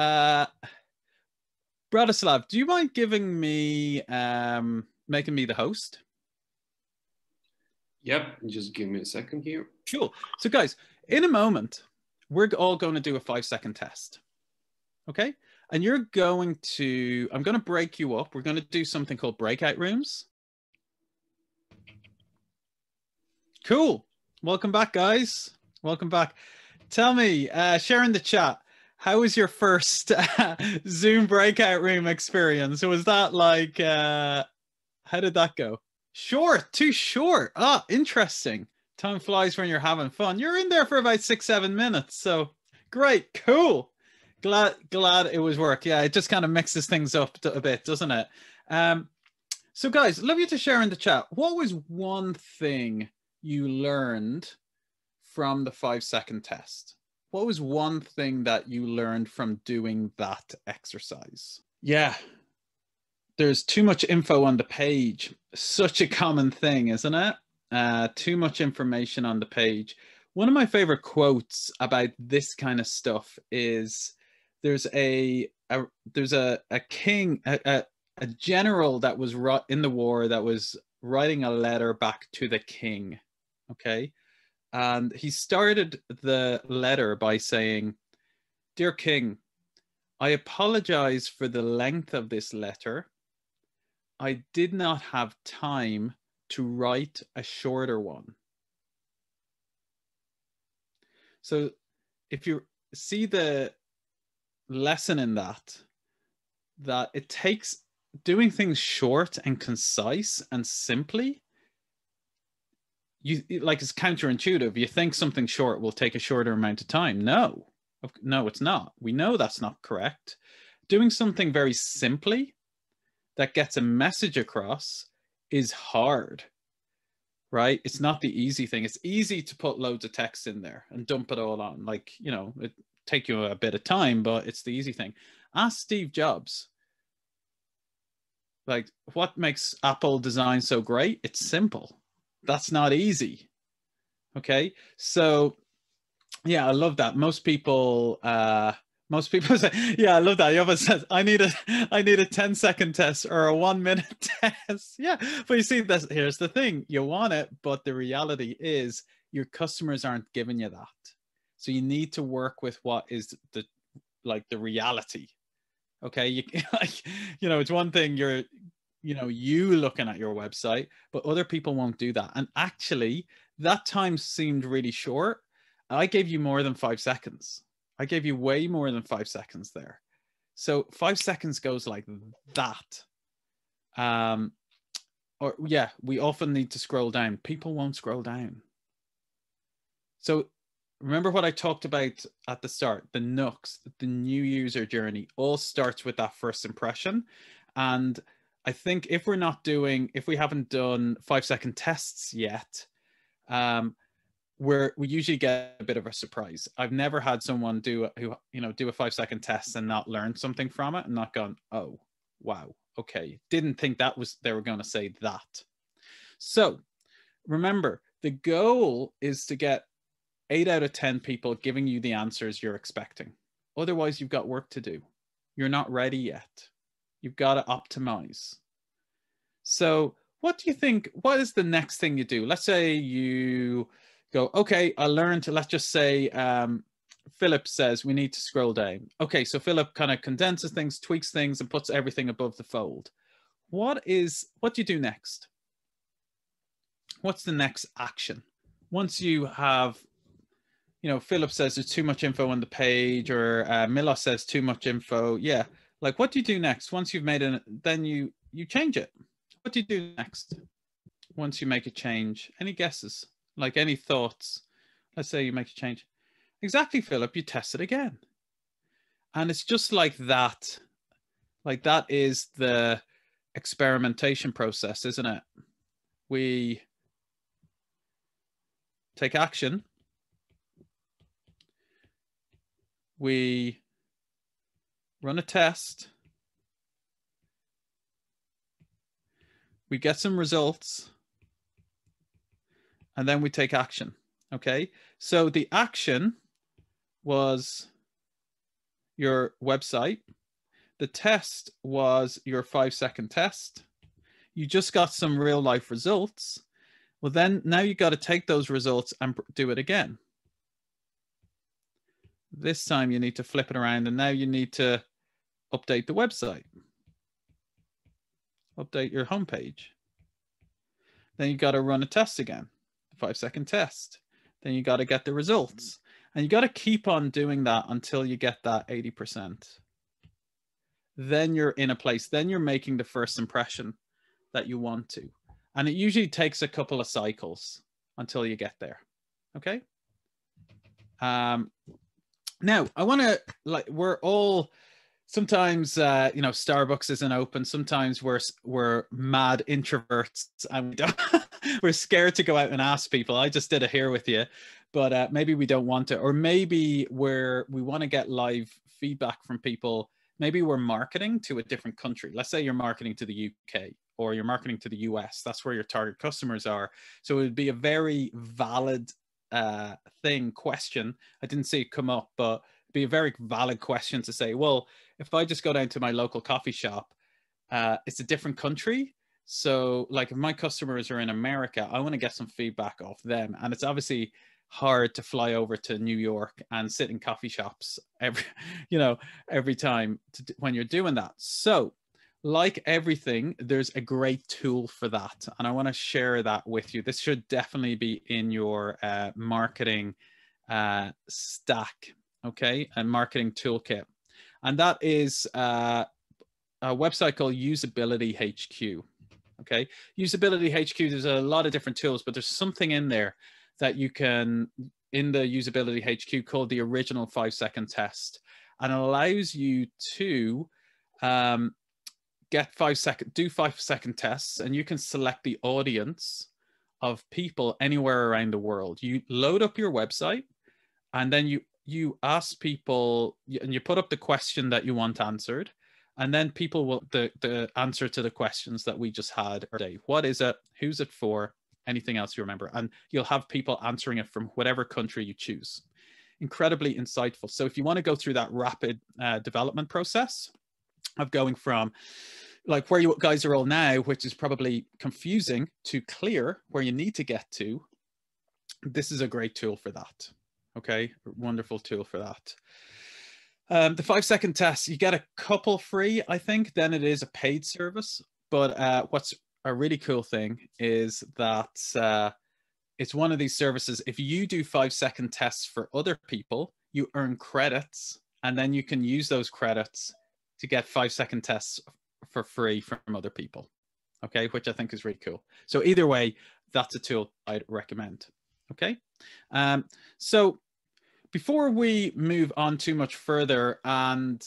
Bratislav, do you mind giving me, making me the host? Yep. Just give me a second here. Cool. So guys, in a moment, we're all going to do a 5-second test. Okay. And you're going to, I'm going to break you up. We're going to do something called breakout rooms. Cool. Welcome back, guys. Welcome back. Tell me, share in the chat, how was your first Zoom breakout room experience? Was that like, how did that go? Short, too short. Ah, interesting. Time flies when you're having fun. You're in there for about 6-7 minutes. So great, cool. Glad it was work. Yeah, it just kind of mixes things up a bit, doesn't it? So guys, love you to share in the chat. What was one thing you learned from the 5-second test? What was one thing that you learned from doing that exercise? Yeah, there's too much info on the page. Such a common thing, isn't it? Too much information on the page. One of my favorite quotes about this kind of stuff is there's a king, a general that was in the war that was writing a letter back to the king. Okay. And he started the letter by saying, "Dear King, I apologize for the length of this letter. I did not have time to write a shorter one." So if you see the lesson in that it takes doing things short and concise and simply, like, it's counterintuitive. You think something short will take a shorter amount of time. No, it's not. We know that's not correct. Doing something very simply that gets a message across is hard, right? It's not the easy thing. It's easy to put loads of text in there and dump it all on. Like, you know, it take you a bit of time, but it's the easy thing. Ask Steve Jobs. Like, what makes Apple design so great? It's simple. That's not easy. Okay. So yeah, I love that. Most people say, yeah, I love that. Yoba says, I need a 10-second test or a 1-minute test. Yeah. But you see, here's the thing. You want it, but the reality is your customers aren't giving you that. So you need to work with what is the reality. Okay. It's one thing you looking at your website, but other people won't do that. And actually that time seemed really short. I gave you more than 5 seconds. I gave you way more than 5 seconds there. So 5 seconds goes like that. Or yeah, we often need to scroll down. People won't scroll down. So remember what I talked about at the start, the nooks, the new user journey all starts with that first impression. And I think if we haven't done 5-second tests yet, we usually get a bit of a surprise. I've never had someone do a 5-second test and not learn something from it and not gone, oh, wow, okay. Didn't think they were going to say that. So remember, the goal is to get 8 out of 10 people giving you the answers you're expecting. Otherwise, you've got work to do. You're not ready yet. You've got to optimize. So what do you think? What is the next thing you do? Let's say you go, okay, I learned to, let's just say Philip says we need to scroll down. Okay, so Philip kind of condenses things, tweaks things, and puts everything above the fold. What do you do next? What's the next action? Once you have, Philip says there's too much info on the page, or Milos says too much info. Yeah, Like, what do you do next? Once you've made it, then you change it. What do you do next once you make a change? Any guesses? Like, any thoughts? Let's say you make a change. Exactly, Philip. You test it again. And it's just like that. Like, that is the experimentation process, isn't it? We take action. We run a test. We get some results. And then we take action. Okay. So the action was your website. The test was your 5-second test. You just got some real life results. Well, then now you got to take those results and do it again. This time you need to flip it around, and now you need to update the website. Update your homepage. Then you got to run a test again, the 5-second test. Then you got to get the results. And you got to keep on doing that until you get that 80%. Then you're in a place, then you're making the first impression that you want to. And it usually takes a couple of cycles until you get there. Okay. Now I want to, like, we're all, sometimes, you know, Starbucks isn't open. Sometimes we're mad introverts and we don't, we're scared to go out and ask people. I just did it here with you, but maybe we don't want to, or maybe we want to get live feedback from people. Maybe we're marketing to a different country. Let's say you're marketing to the UK or you're marketing to the US. That's where your target customers are. So it would be a very valid question. I didn't see it come up, but it'd be a very valid question to say, well, if I just go down to my local coffee shop, it's a different country. So like if my customers are in America, I want to get some feedback off them. And it's obviously hard to fly over to New York and sit in coffee shops every time when you're doing that. So like everything, there's a great tool for that. And I want to share that with you. This should definitely be in your marketing stack, okay? A marketing toolkit. And that is a website called Usability HQ, okay? Usability HQ, there's a lot of different tools, but there's something in there that you can, in the Usability HQ, called the original 5-second test, and allows you to do 5-second tests, and you can select the audience of people anywhere around the world. You load up your website, and then you ask people, and you put up the question that you want answered, and then people will, the answer to the questions that we just had, or what is it, who's it for, anything else you remember, and you'll have people answering it from whatever country you choose. Incredibly insightful. So if you want to go through that rapid development process of going from like where you guys are all now, which is probably confusing, to clear where you need to get to, this is a great tool for that. Okay, wonderful tool for that. The 5-second test, you get a couple free, I think, then it is a paid service. But what's a really cool thing is that it's one of these services. If you do 5-second tests for other people, you earn credits, and then you can use those credits to get 5-second tests for free from other people. Okay, which I think is really cool. So either way, that's a tool I'd recommend. Okay, so before we move on too much further, and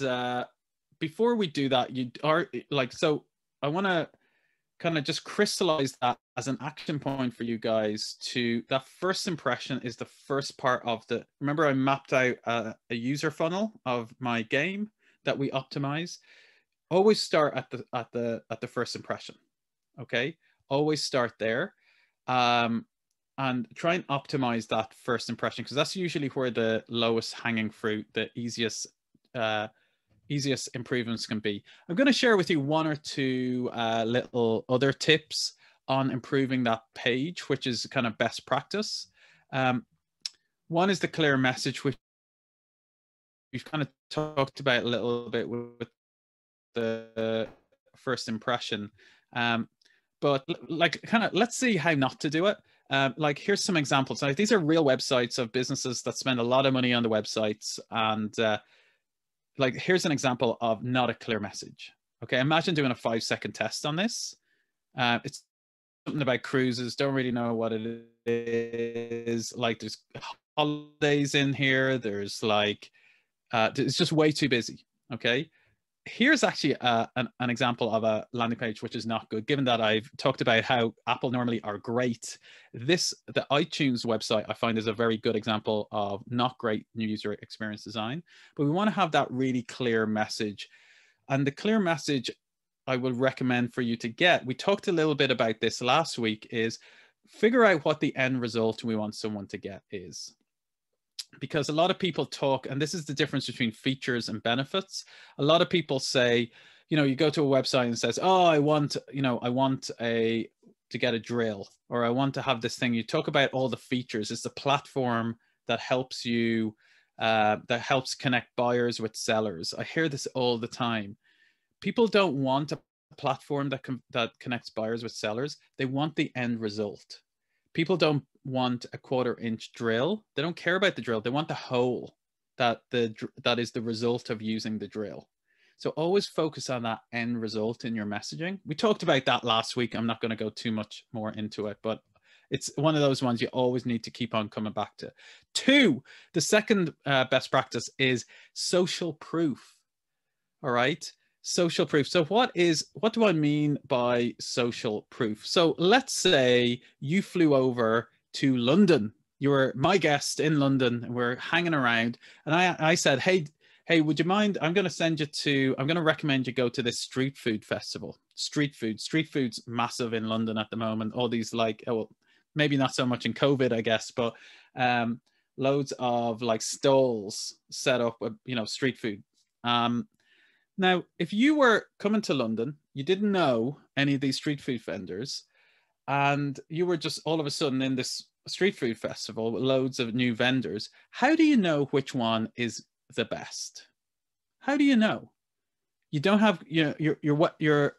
before we do that, I want to kind of just crystallize that as an action point for you guys. To that first impression is the first part of remember I mapped out a user funnel of my game that we optimize. Always start at the first impression. Okay, always start there, and try and optimize that first impression, because that's usually where the lowest hanging fruit, the easiest improvements can be. I'm going to share with you one or two little other tips on improving that page, which is kind of best practice. One is the clear message, which we've kind of talked about a little bit with the first impression. But like, kind of, let's see how not to do it. Like, here's some examples. Now, these are real websites of businesses that spend a lot of money on the websites, and like, here's an example of not a clear message. Okay, imagine doing a 5-second test on this. It's something about cruises. Don't really know what it is. Like, there's holidays in here. There's like, it's just way too busy. Okay. Here's actually an example of a landing page which is not good, given that I've talked about how Apple normally are great. The iTunes website I find is a very good example of not great new user experience design, but we want to have that really clear message. And the clear message I would recommend for you to get, we talked a little bit about this last week, is figure out what the end result we want someone to get is. Because a lot of people talk, and this is the difference between features and benefits. A lot of people say, you know, you go to a website and it says, oh, I want to get a drill, or I want to have this thing. You talk about all the features. It's the platform that helps you, that helps connect buyers with sellers. I hear this all the time. People don't want a platform that connects buyers with sellers. They want the end result. People don't want a 1/4-inch drill. They don't care about the drill. They want the hole that is the result of using the drill. So always focus on that end result in your messaging. We talked about that last week. I'm not going to go too much more into it, but it's one of those ones you always need to keep on coming back to. 2, the second best practice is social proof. All right. Social proof. So what do I mean by social proof? So let's say you flew over to London. You were my guest in London and we're hanging around. And I said, hey, would you mind? I'm going to recommend you go to this street food festival. Street food's massive in London at the moment. All these, like, well, maybe not so much in COVID, I guess, but loads of like stalls set up with, you know, street food. Now, if you were coming to London, you didn't know any of these street food vendors, and you were just all of a sudden in this street food festival with loads of new vendors, how do you know which one is the best? How do you know? You don't have, you know,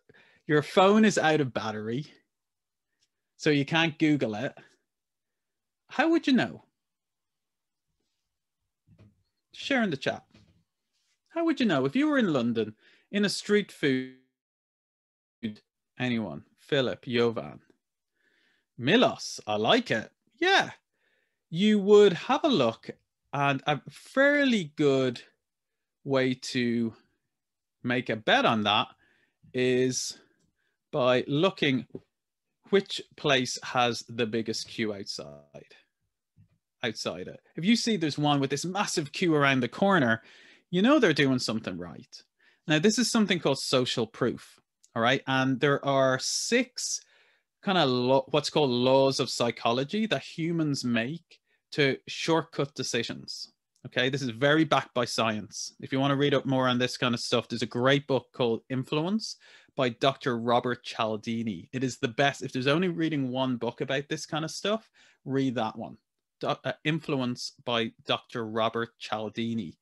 your phone is out of battery, so you can't Google it. How would you know? Share in the chat. How would you know if you were in London in a street food? Anyone? Philip, Jovan, Milos, I like it. Yeah, you would have a look, and a fairly good way to make a bet on that is by looking which place has the biggest queue outside it. If you see there's one with this massive queue around the corner, you know they're doing something right. Now, this is something called social proof, all right? And there are 6 kind of what's called laws of psychology that humans make to shortcut decisions, okay? This is very backed by science. If you want to read up more on this kind of stuff, there's a great book called Influence by Dr. Robert Cialdini. It is the best. If there's only reading one book about this kind of stuff, read that one. Influence by Dr. Robert Cialdini.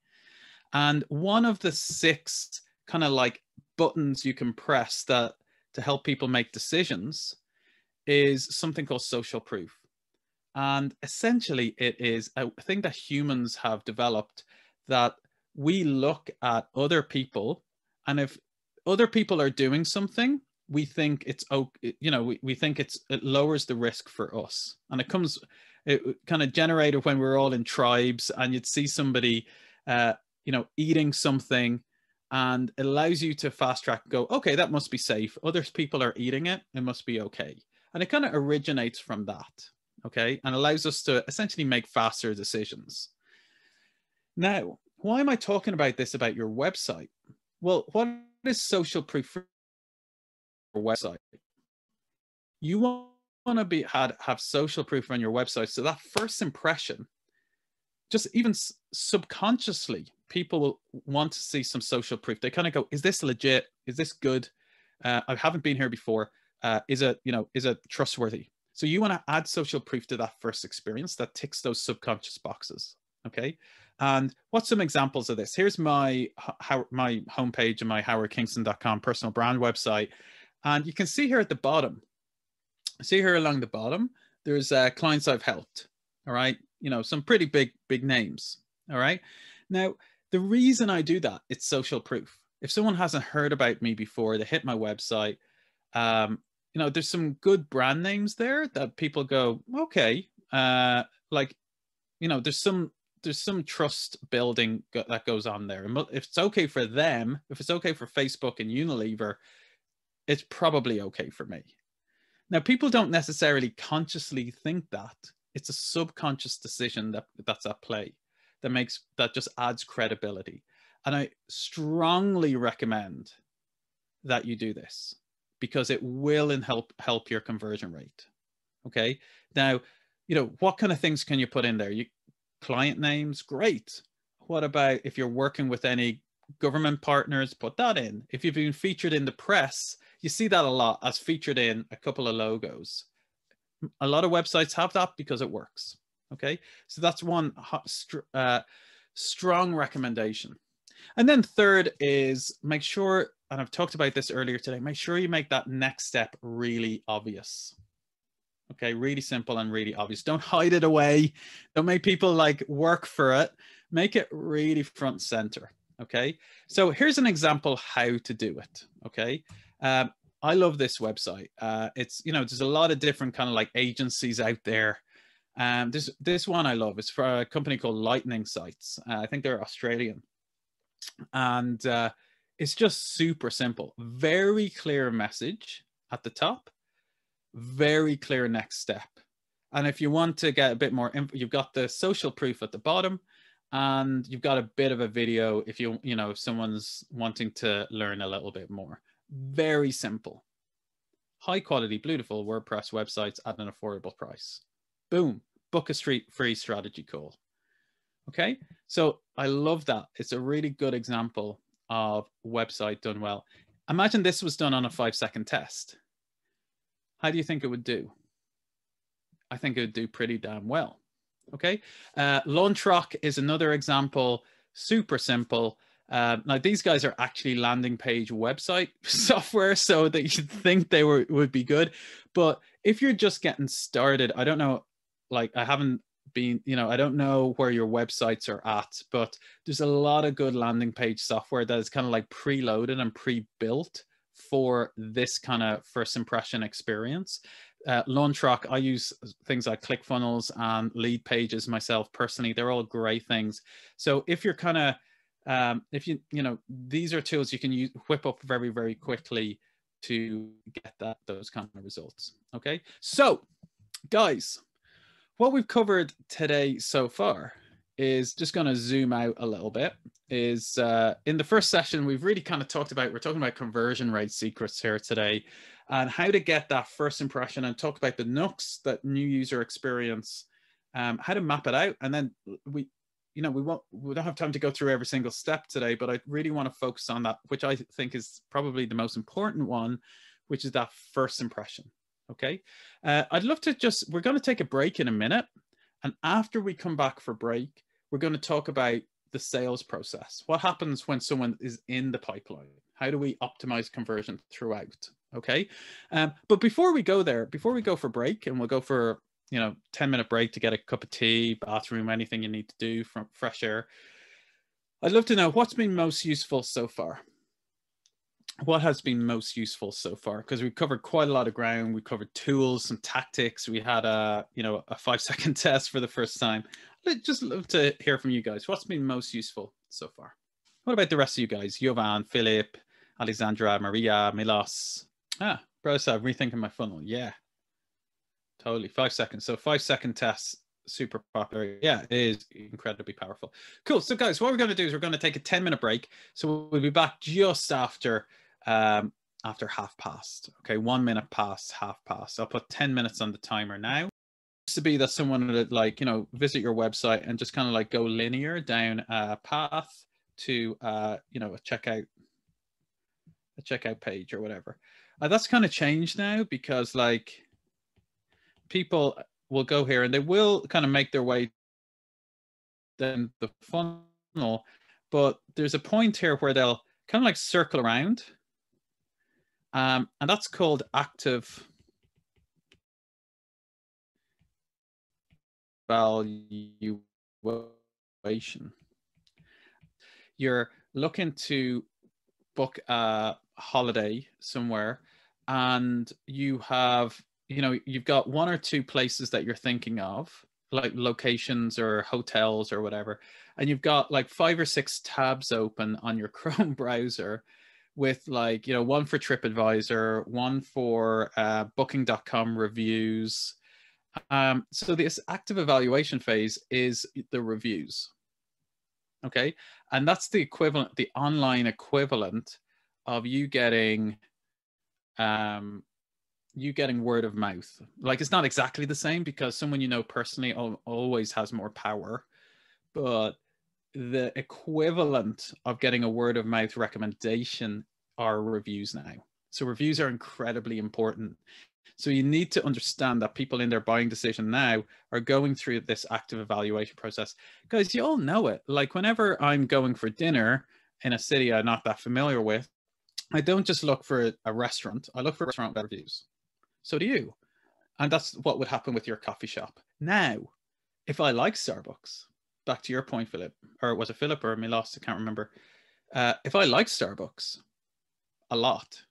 And one of the 6 kind of like buttons you can press to help people make decisions is something called social proof. And essentially it is a thing that humans have developed, that we look at other people, and if other people are doing something, we think it's, you know, we think it lowers the risk for us. And it kind of generated when we're all in tribes and you'd see somebody, you know, eating something, and it allows you to fast track and go, okay, that must be safe. Other people are eating it. It must be okay. And it kind of originates from that, okay? And allows us to essentially make faster decisions. Now, why am I talking about this about your website? Well, what is social proof for your website? You want to have social proof on your website, so that first impression, just even subconsciously, people will want to see some social proof. They kind of go, is this legit? Is this good? I haven't been here before. Is it trustworthy? So you want to add social proof to that first experience that ticks those subconscious boxes. Okay. And what's some examples of this? Here's my homepage and my howardkingston.com personal brand website. And you can see here at the bottom, see here along the bottom, there's clients I've helped. All right. You know, some pretty big names. All right. Now, The reason I do that, it's social proof. If someone hasn't heard about me before, they hit my website, you know, there's some good brand names there that people go, okay, like, you know, there's some trust building that goes on there. If it's okay for them, if it's okay for Facebook and Unilever, it's probably okay for me. Now, people don't necessarily consciously think that. It's a subconscious decision that's at play that just adds credibility. And I strongly recommend that you do this because it will help your conversion rate. Okay. Now, you know, what kind of things can you put in there? Client names, great. What about if you're working with any government partners? Put that in. If you've been featured in the press, you see that a lot as featured in a couple of logos. A lot of websites have that because it works. Okay, so that's one strong recommendation. And then third is make sure, and I've talked about this earlier today, make sure you make that next step really obvious. Okay, really simple and really obvious. Don't hide it away. Don't make people like work for it. Make it really front and center. Okay, so here's an example how to do it. Okay, I love this website. It's, you know, there's a lot of different kind of like agencies out there. This one I love. It's for a company called Lightning Sites. I think they're Australian, and it's just super simple. Very clear message at the top. Very clear next step. And if you want to get a bit more info, you've got the social proof at the bottom, and you've got a bit of a video if you know, if someone's wanting to learn a little bit more. Very simple. High quality, beautiful WordPress websites at an affordable price. Boom. Book a free strategy call. Okay. So I love that. It's a really good example of website done well. Imagine this was done on a 5-second test. How do you think it would do? I think it would do pretty damn well. Okay. Launchrock is another example. Super simple. Now these guys are actually landing page website software, so that you'd think they would be good. But if you're just getting started, I don't know, like I haven't been, you know, I don't know where your websites are at, but there's a lot of good landing page software that is kind of like preloaded and pre-built for this kind of first impression experience. Launchrock, I use things like ClickFunnels and Lead Pages myself personally. They're all great things. So if you're kind of, if you know, these are tools you can whip up very, very quickly to get those kind of results. Okay. So guys, what we've covered today so far is just going to zoom out a little bit. Is in the first session, we've really kind of talked about, we're talking about conversion rate secrets here today and how to get that first impression, and talk about the nooks, that new user experience, how to map it out. And then we don't have time to go through every single step today, but I really want to focus on that, which I think is probably the most important one, which is that first impression. Okay. I'd love to we're going to take a break in a minute. And after we come back for break, we're going to talk about the sales process. What happens when someone is in the pipeline? How do we optimize conversion throughout? Okay. But before we go there, before we go for break, and we'll go for, 10-minute break to get a cup of tea, bathroom, anything you need to do, from fresh air. I'd love to know what's been most useful so far. What has been most useful so far? Because we've covered quite a lot of ground. We covered tools, some tactics. We had a 5-second test for the first time. I'd just love to hear from you guys. What's been most useful so far? What about the rest of you guys? Jovan, Philip, Alexandra, Maria, Milos. Brosa, rethinking my funnel. Yeah, totally. 5 seconds. So 5-second tests, super popular. Yeah, it is incredibly powerful. Cool. So guys, what we're going to do is we're going to take a 10-minute break. So we'll be back just after 1/2 Okay, 1 minute past 1/2. I'll put 10 minutes on the timer now. It used to be that someone would visit your website and just kind of like go linear down a path to a checkout page or whatever. That's kind of changed now, because like people will go here and they will kind of make their way down the funnel, but there's a point here where they'll kind of like circle around. And that's called active valuation. You're looking to book a holiday somewhere, and you have, you know, you've got one or two places that you're thinking of, like locations or hotels or whatever, and you've got like 5 or 6 tabs open on your Chrome browser with, like, you know, one for TripAdvisor, one for booking.com reviews. So this active evaluation phase is the reviews. Okay. And that's the equivalent, the online equivalent of you getting word of mouth. Like, it's not exactly the same, because someone you know personally always has more power, but the equivalent of getting a word of mouth recommendation are reviews now. So reviews are incredibly important. So you need to understand that people in their buying decision now are going through this active evaluation process. Guys, you all know it. Like, whenever I'm going for dinner in a city I'm not that familiar with, I don't just look for a restaurant. I look for restaurant reviews. So do you. And that's what would happen with your coffee shop. Now, if I like Starbucks, back to your point, Philip, or was it Philip or Milos? I can't remember. If I like Starbucks a lot,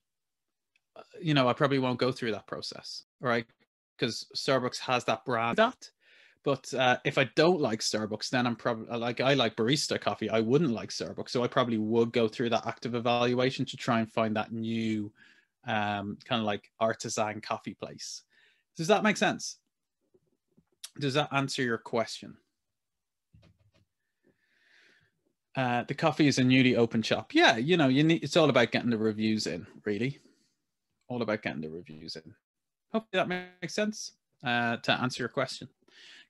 you know, I probably won't go through that process, right? Because Starbucks has that brand. But if I don't like Starbucks, then I'm probably like, I like barista coffee. I wouldn't like Starbucks. So I probably would go through that active evaluation to try and find that new kind of like artisan coffee place. Does that make sense? Does that answer your question? The coffee is a newly opened shop. Yeah, you know, it's all about getting the reviews in, really. All about getting the reviews in. Hopefully that makes sense to answer your question.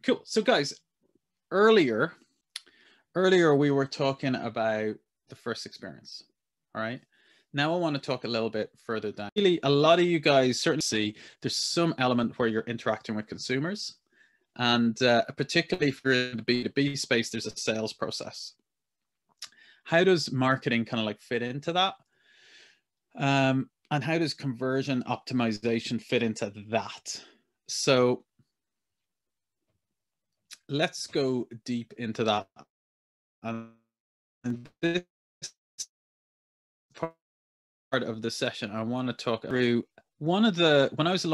Cool. So guys, earlier we were talking about the first experience. All right. Now I want to talk a little bit further down. Really, a lot of you guys certainly see there's some element where you're interacting with consumers. And particularly for the B2B space, there's a sales process. How does marketing kind of like fit into that? And how does conversion optimization fit into that? So let's go deep into that. And this part of the session, I want to talk through when I was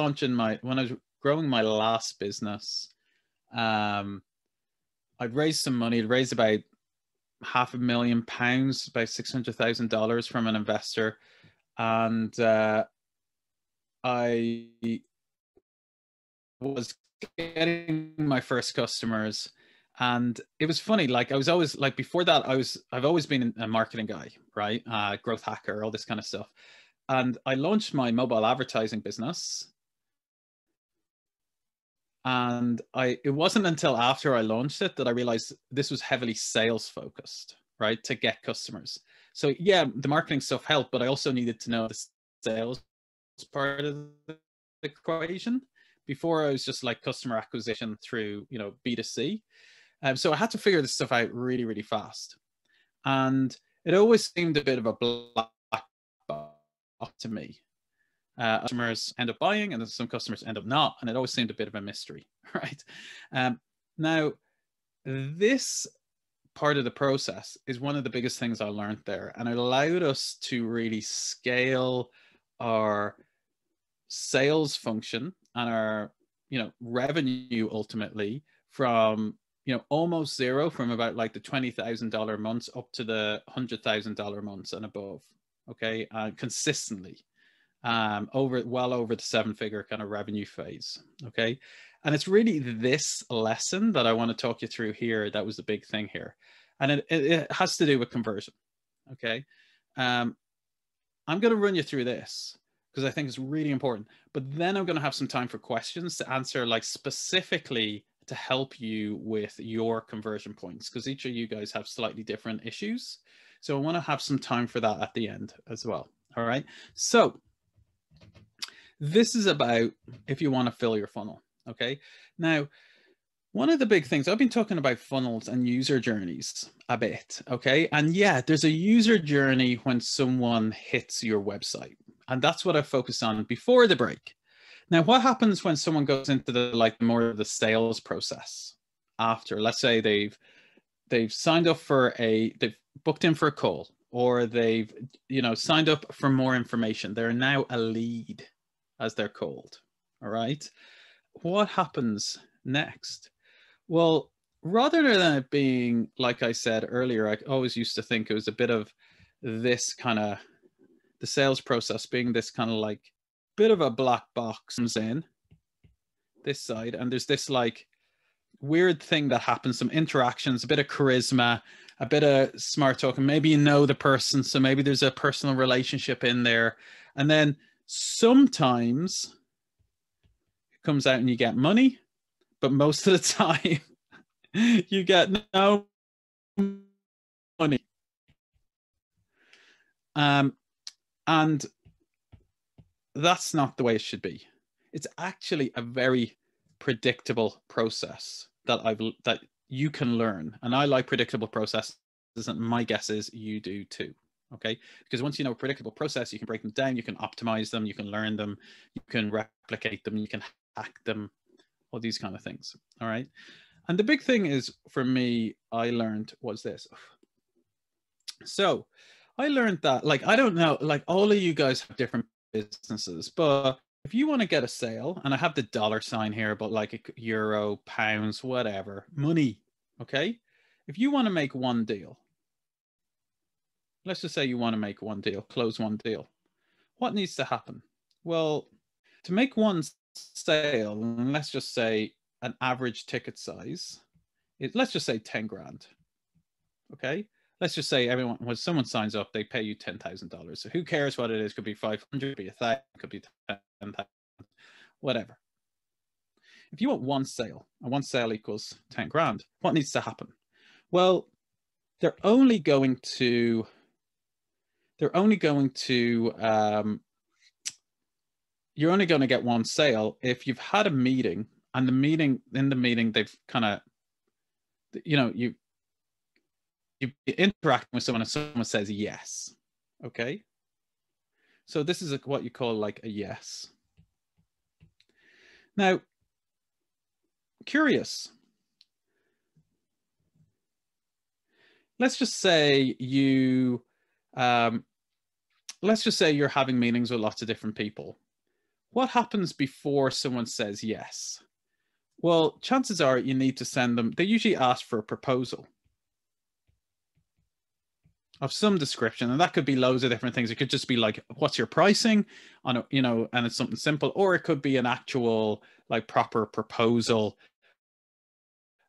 growing my last business, I'd raised some money. I'd raised about £500,000, about $600,000 from an investor. And I was getting my first customers, and it was funny. Like, I was always like, before that, I've always been a marketing guy, right? Growth hacker, all this kind of stuff. And I launched my mobile advertising business. And it wasn't until after I launched it that I realized this was heavily sales focused, right? To get customers. So yeah, the marketing stuff helped, but I also needed to know the sales part of the equation. Before, I was just like customer acquisition through, you know, B2C. So I had to figure this stuff out really, really fast. And it always seemed a bit of a black box to me. Customers end up buying, and then some customers end up not. And it always seemed a bit of a mystery, right? Now, this part of the process is one of the biggest things I learned there, and it allowed us to really scale our sales function and our, you know, revenue ultimately from, you know, almost zero, from about like the $20,000 months up to the $100,000 months and above. Okay, consistently, well over the 7-figure kind of revenue phase. Okay, and it's really this lesson that I want to talk you through here. That was the big thing here, and it has to do with conversion. Okay, I'm going to run you through this because I think it's really important. But then I'm going to have some time for questions to answer, like specifically to help you with your conversion points, because each of you guys have slightly different issues. So I want to have some time for that at the end as well. All right. So this is about if you want to fill your funnel. Okay. Now, one of the big things, I've been talking about funnels and user journeys a bit. Okay. And yeah, there's a user journey when someone hits your website. And that's what I focused on before the break. Now, what happens when someone goes into the, like, more of the sales process after? Let's say they've signed up for they've booked in for a call, or they've, you know, signed up for more information. They're now a lead, as they're called. All right. What happens next? Well, rather than it being, like I said earlier, I always used to think it was a bit of this kind of, the sales process being this kind of like bit of a black box comes in this side, and there's this like weird thing that happens, some interactions, a bit of charisma, a bit of smart talking. Maybe you know the person, so maybe there's a personal relationship in there. And then sometimes it comes out and you get money, but most of the time you get no money. And that's not the way it should be. It's actually a very predictable process that you can learn. And I like predictable processes, and my guess is you do too. Okay, because once you know a predictable process, you can break them down, you can optimize them, you can learn them, you can replicate them, you can hack them, all these kind of things. All right. And the big thing is, for me, I learned was this. So I learned that, like, I don't know, like all of you guys have different businesses, but if you want to get a sale, and I have the dollar sign here, but like euro, pounds, whatever, money, okay? If you want to make one deal, let's just say you want to make one deal, close one deal, what needs to happen? Well, to make one sale, and let's just say an average ticket size, let's just say 10 grand, okay? Let's just say everyone, when someone signs up, they pay you $10,000. So who cares what it is? Could be 500, could be 1,000, could be 10,000, whatever. If you want one sale, and one sale equals 10 grand, what needs to happen? Well, you're only going to get one sale if you've had a meeting, and in the meeting, they've kind of, you know, you interact with someone and someone says yes. Okay. So this is what you call like a yes. Now, curious. Let's just say you're having meetings with lots of different people. What happens before someone says yes? Well, chances are you need to send them, they usually ask for a proposal of some description, and that could be loads of different things. It could just be like, what's your pricing on a, you know, and it's something simple, or it could be an actual like proper proposal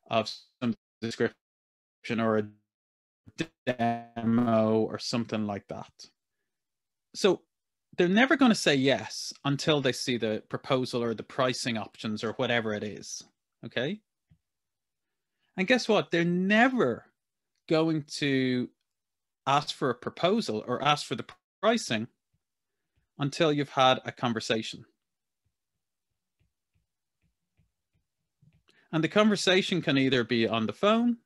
of some description or a demo or something like that. So they're never going to say yes until they see the proposal or the pricing options or whatever it is. Okay. And guess what? They're never going to ask for a proposal or ask for the pricing until you've had a conversation. And the conversation can either be on the phone.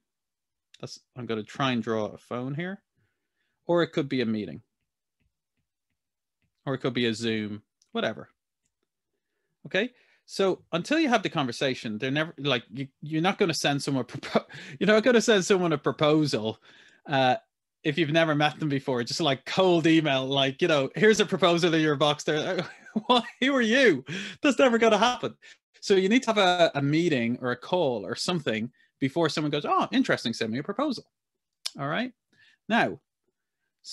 I'm going to try and draw a phone here, or it could be a meeting, or it could be a Zoom, whatever. Okay. So until you have the conversation, they're never like, you're not going to send someone, you're not going to send someone a proposal if you've never met them before, just like cold email, like, you know, here's a proposal in your box there. Who are you? That's never going to happen. So you need to have a meeting or a call or something before someone goes, oh, interesting, send me a proposal. All right. Now,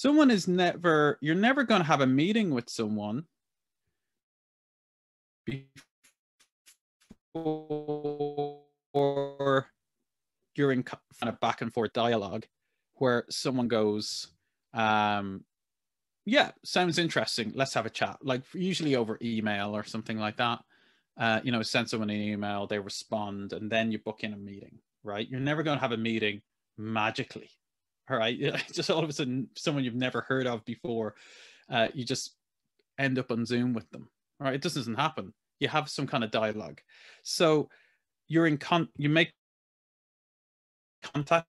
you're never going to have a meeting with someone before you're in kind of back and forth dialogue where someone goes, yeah, sounds interesting, let's have a chat, like usually over email or something like that. You know, send someone an email, they respond, and then you book in a meeting, right? You're never going to have a meeting magically, all right? Just all of a sudden, someone you've never heard of before, you just end up on Zoom with them, all right? It just doesn't happen. You have some kind of dialogue. So you make contact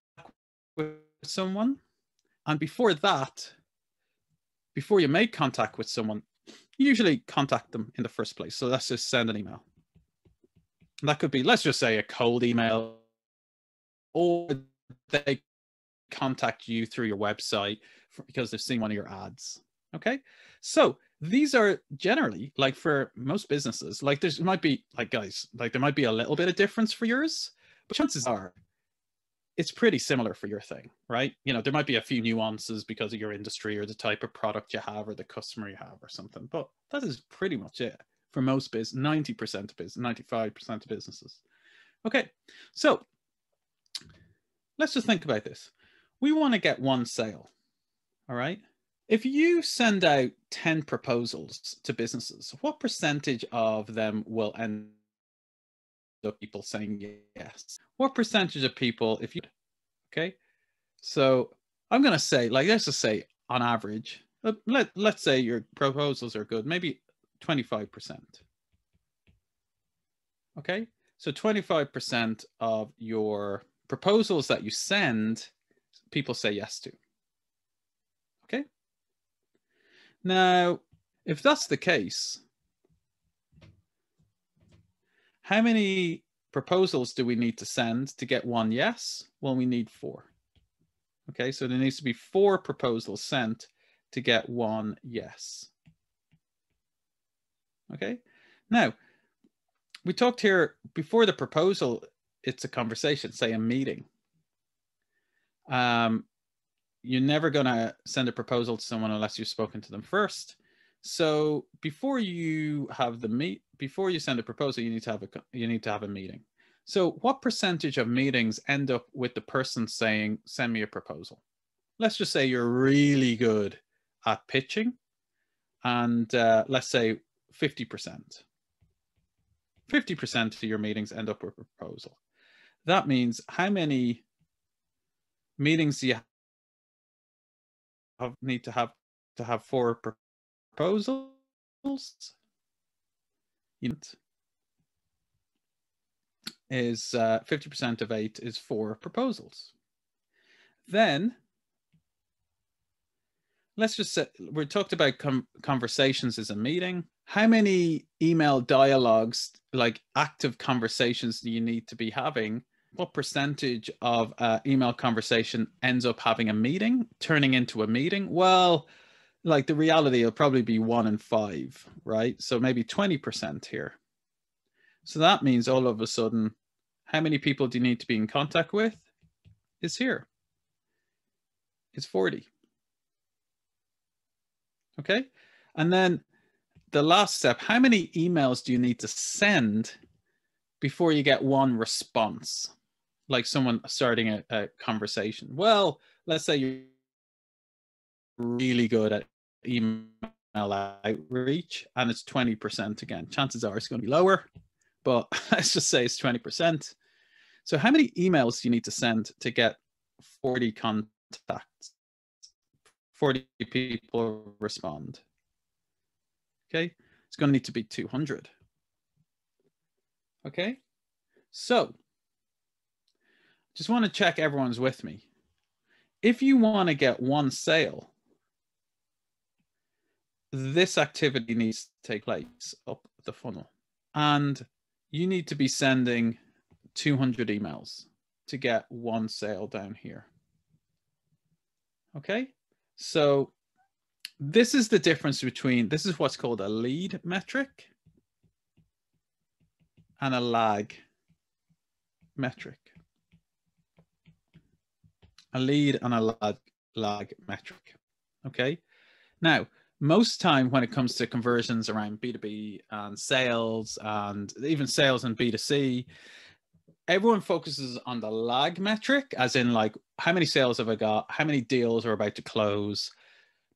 with someone, and before you make contact with someone, you usually contact them in the first place. So let's just send an email. And that could be, let's just say, a cold email, or they contact you through your website because they've seen one of your ads. Okay, so these are generally, like, for most businesses, like there might be, like, guys, like there might be a little bit of difference for yours, but chances are it's pretty similar for your thing, right? You know, there might be a few nuances because of your industry or the type of product you have or the customer you have or something, but that is pretty much it for most 90% of business, 95% of businesses. Okay, so let's just think about this. We want to get one sale, all right? If you send out 10 proposals to businesses, what percentage of them will end up people saying yes? What percentage of people, if you, okay? So I'm going to say, like, let's just say on average, let's say your proposals are good, maybe 25%. Okay, so 25% of your proposals that you send, people say yes to. Okay. Now, if that's the case, how many proposals do we need to send to get one yes? Well, we need 4. Okay, so there needs to be 4 proposals sent to get one yes. Okay, now we talked here before the proposal, it's a conversation, say a meeting. You're never going to send a proposal to someone unless you've spoken to them first. So before you have before you send a proposal, you need to have a meeting. So what percentage of meetings end up with the person saying, send me a proposal? Let's just say you're really good at pitching, and let's say 50%. 50% of your meetings end up with a proposal. That means how many meetings do you need to have 4 proposals? Is 50% of 8 is 4 proposals. Then let's just say we talked about conversations as a meeting. How many email dialogues, like active conversations, do you need to be having? What percentage of email conversation ends up having a meeting, turning into a meeting? Well, like the reality will probably be 1 in 5, right? So maybe 20% here. So that means all of a sudden, how many people do you need to be in contact with? Is here. It's 40. Okay. And then the last step, how many emails do you need to send before you get one response? Like someone starting a conversation. Well, let's say you're really good at email outreach and it's 20% again. Chances are it's going to be lower, but let's just say it's 20%. So how many emails do you need to send to get 40 contacts? 40 people respond. Okay, it's going to need to be 200. Okay, so just want to check everyone's with me. If you want to get one sale, this activity needs to take place up the funnel. And you need to be sending 200 emails to get one sale down here. Okay, so this is the difference between, this is what's called a lead metric and a lag metric. A lead and a lag metric. Okay, now most time when it comes to conversions around B2B and sales and even sales and B2C, everyone focuses on the lag metric, as in like, how many sales have I got? How many deals are about to close?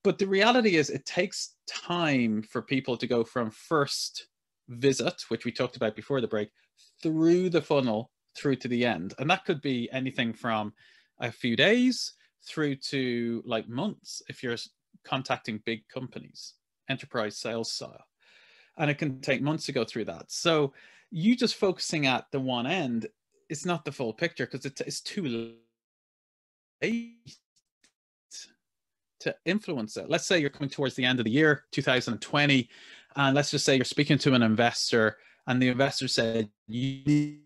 But the reality is it takes time for people to go from first visit, which we talked about before the break, through the funnel, through to the end. And that could be anything from a few days through to like months if you're contacting big companies, enterprise sales style. And it can take months to go through that. So you just focusing at the one end, it's not the full picture because it's too late to influence it. Let's say you're coming towards the end of the year, 2020, and let's just say you're speaking to an investor and the investor said, you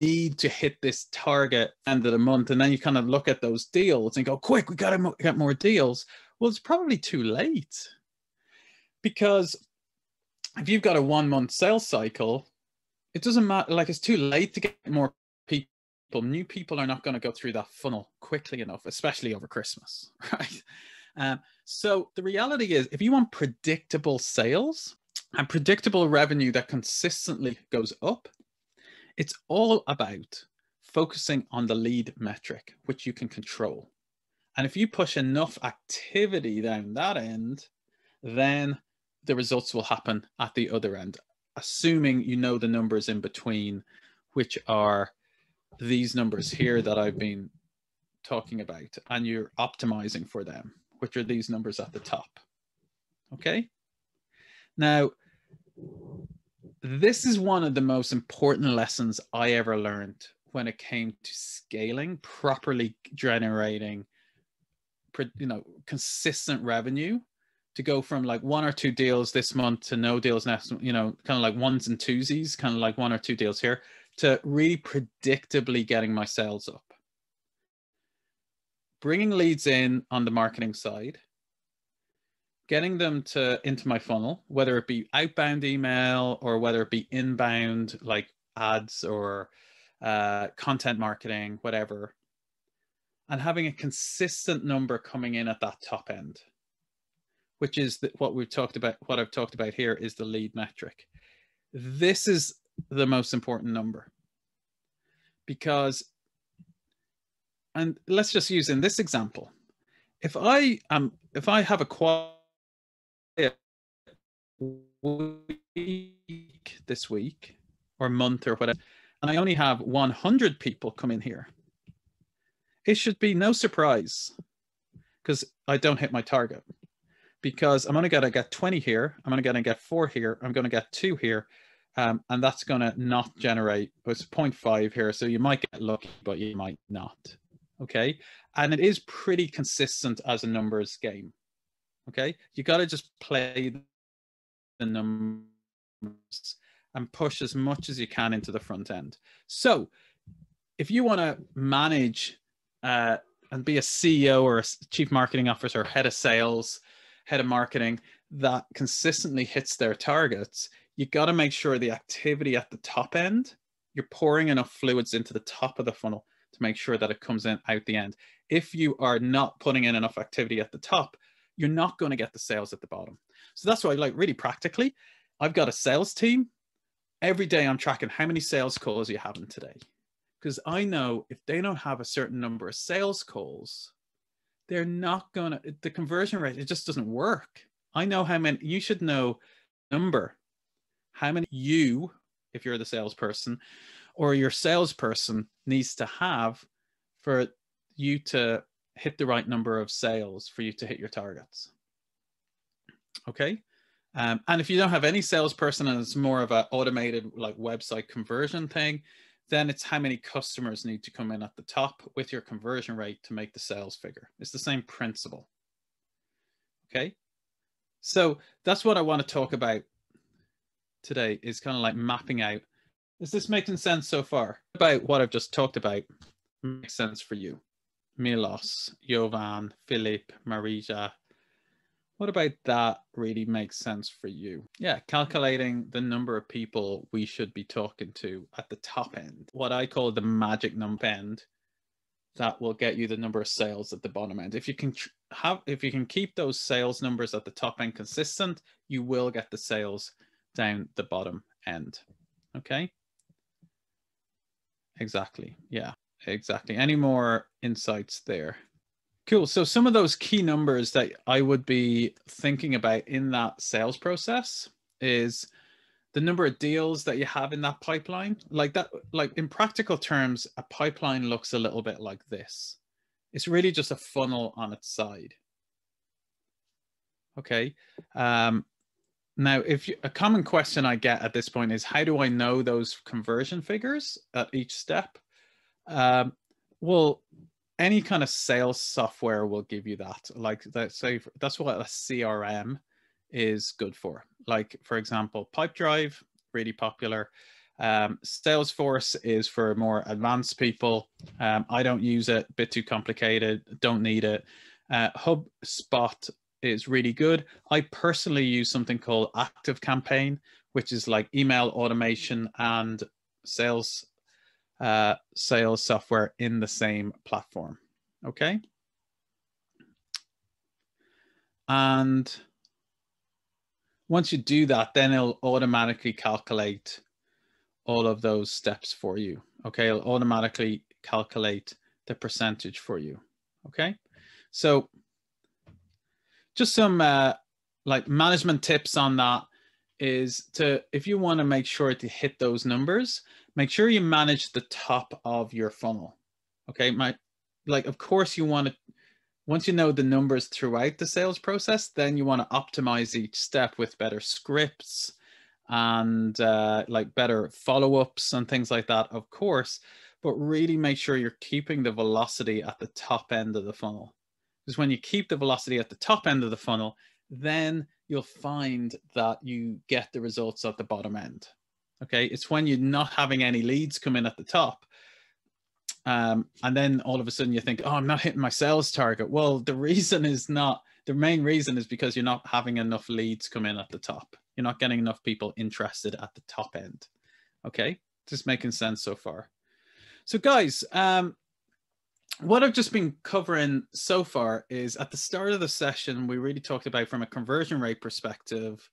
need to hit this target end of the month, and then you kind of look at those deals and go, quick, we got to get more deals. Well, it's probably too late, because if you've got a 1 month sales cycle, it doesn't matter. Like, it's too late to get more people. New people are not going to go through that funnel quickly enough, especially over Christmas, right? So the reality is, if you want predictable sales and predictable revenue that consistently goes up, it's all about focusing on the lead metric, which you can control. And if you push enough activity down that end, then the results will happen at the other end, assuming you know the numbers in between, which are these numbers here that I've been talking about, and you're optimizing for them, which are these numbers at the top. Okay. Now, this is one of the most important lessons I ever learned when it came to scaling, properly generating, consistent revenue, to go from like 1 or 2 deals this month to no deals next, kind of like ones and twosies, kind of like 1 or 2 deals here, to really predictably getting my sales up. Bringing leads in on the marketing side, getting them into my funnel, whether it be outbound email or whether it be inbound, like ads or content marketing, whatever, and having a consistent number coming in at that top end, which is what we've talked about. What I've talked about here is the lead metric. This is the most important number, because, and let's just use in this example, if I have a quiet week this week or month or whatever, and I only have 100 people come in here, it should be no surprise because I don't hit my target, because I'm only going to get 20 here, I'm only going to get 4 here, I'm going to get 2 here, and that's going to not generate, it's 0.5 here, so you might get lucky, but you might not. Okay, and it is pretty consistent as a numbers game. Okay, you got to just play the numbers and push as much as you can into the front end. So if you want to manage and be a CEO or a chief marketing officer, head of sales, head of marketing that consistently hits their targets, you got to make sure the activity at the top end, you're pouring enough fluids into the top of the funnel to make sure that it comes in out the end. If you are not putting in enough activity at the top, you're not going to get the sales at the bottom. So that's why, like, really practically, I've got a sales team. Every day I'm tracking how many sales calls you're having today, because I know if they don't have a certain number of sales calls, they're not going to, the conversion rate, it just doesn't work. I know how many, you should know number, how many you, if you're the salesperson, or your salesperson needs to have for you to hit the right number of sales for you to hit your targets. Okay. And if you don't have any salesperson and it's more of an automated like website conversion thing, then it's how many customers need to come in at the top with your conversion rate to make the sales figure. It's the same principle. Okay. So that's what I want to talk about today, is kind of like mapping out. Is this making sense so far? About what I've just talked about makes sense for you? Milos, Jovan, Philip, Marija. What about that really makes sense for you? Yeah, calculating the number of people we should be talking to at the top end. What I call the magic number end that will get you the number of sales at the bottom end. If you can keep those sales numbers at the top end consistent, you will get the sales down the bottom end. Okay? Exactly. Yeah, exactly. Any more insights there? Cool. So some of those key numbers that I would be thinking about in that sales process is the number of deals that you have in that pipeline. Like that, like in practical terms, a pipeline looks a little bit like this. It's really just a funnel on its side. Okay. Now, a common question I get at this point is, how do I know those conversion figures at each step? Well, any kind of sales software will give you that. Like that's what a CRM is good for. Like, for example, Pipedrive, really popular. Salesforce is for more advanced people. I don't use it, a bit too complicated, don't need it. HubSpot is really good. I personally use something called ActiveCampaign, which is like email automation and sales software in the same platform. Okay. And once you do that, then it'll automatically calculate all of those steps for you. Okay, it'll automatically calculate the percentage for you. Okay, so just some like management tips on that is to, if you want to make sure to hit those numbers, make sure you manage the top of your funnel. Okay, like of course you want to, once you know the numbers throughout the sales process, then you want to optimize each step with better scripts and like better follow-ups and things like that, of course, but really make sure you're keeping the velocity at the top end of the funnel. Because when you keep the velocity at the top end of the funnel, then you'll find that you get the results at the bottom end. Okay, it's when you're not having any leads come in at the top, and then all of a sudden you think, oh, I'm not hitting my sales target. Well, the reason is not, the main reason is because you're not having enough leads come in at the top. You're not getting enough people interested at the top end. Okay, just making sense so far. So guys, what I've just been covering so far is at the start of the session, we really talked about from a conversion rate perspective,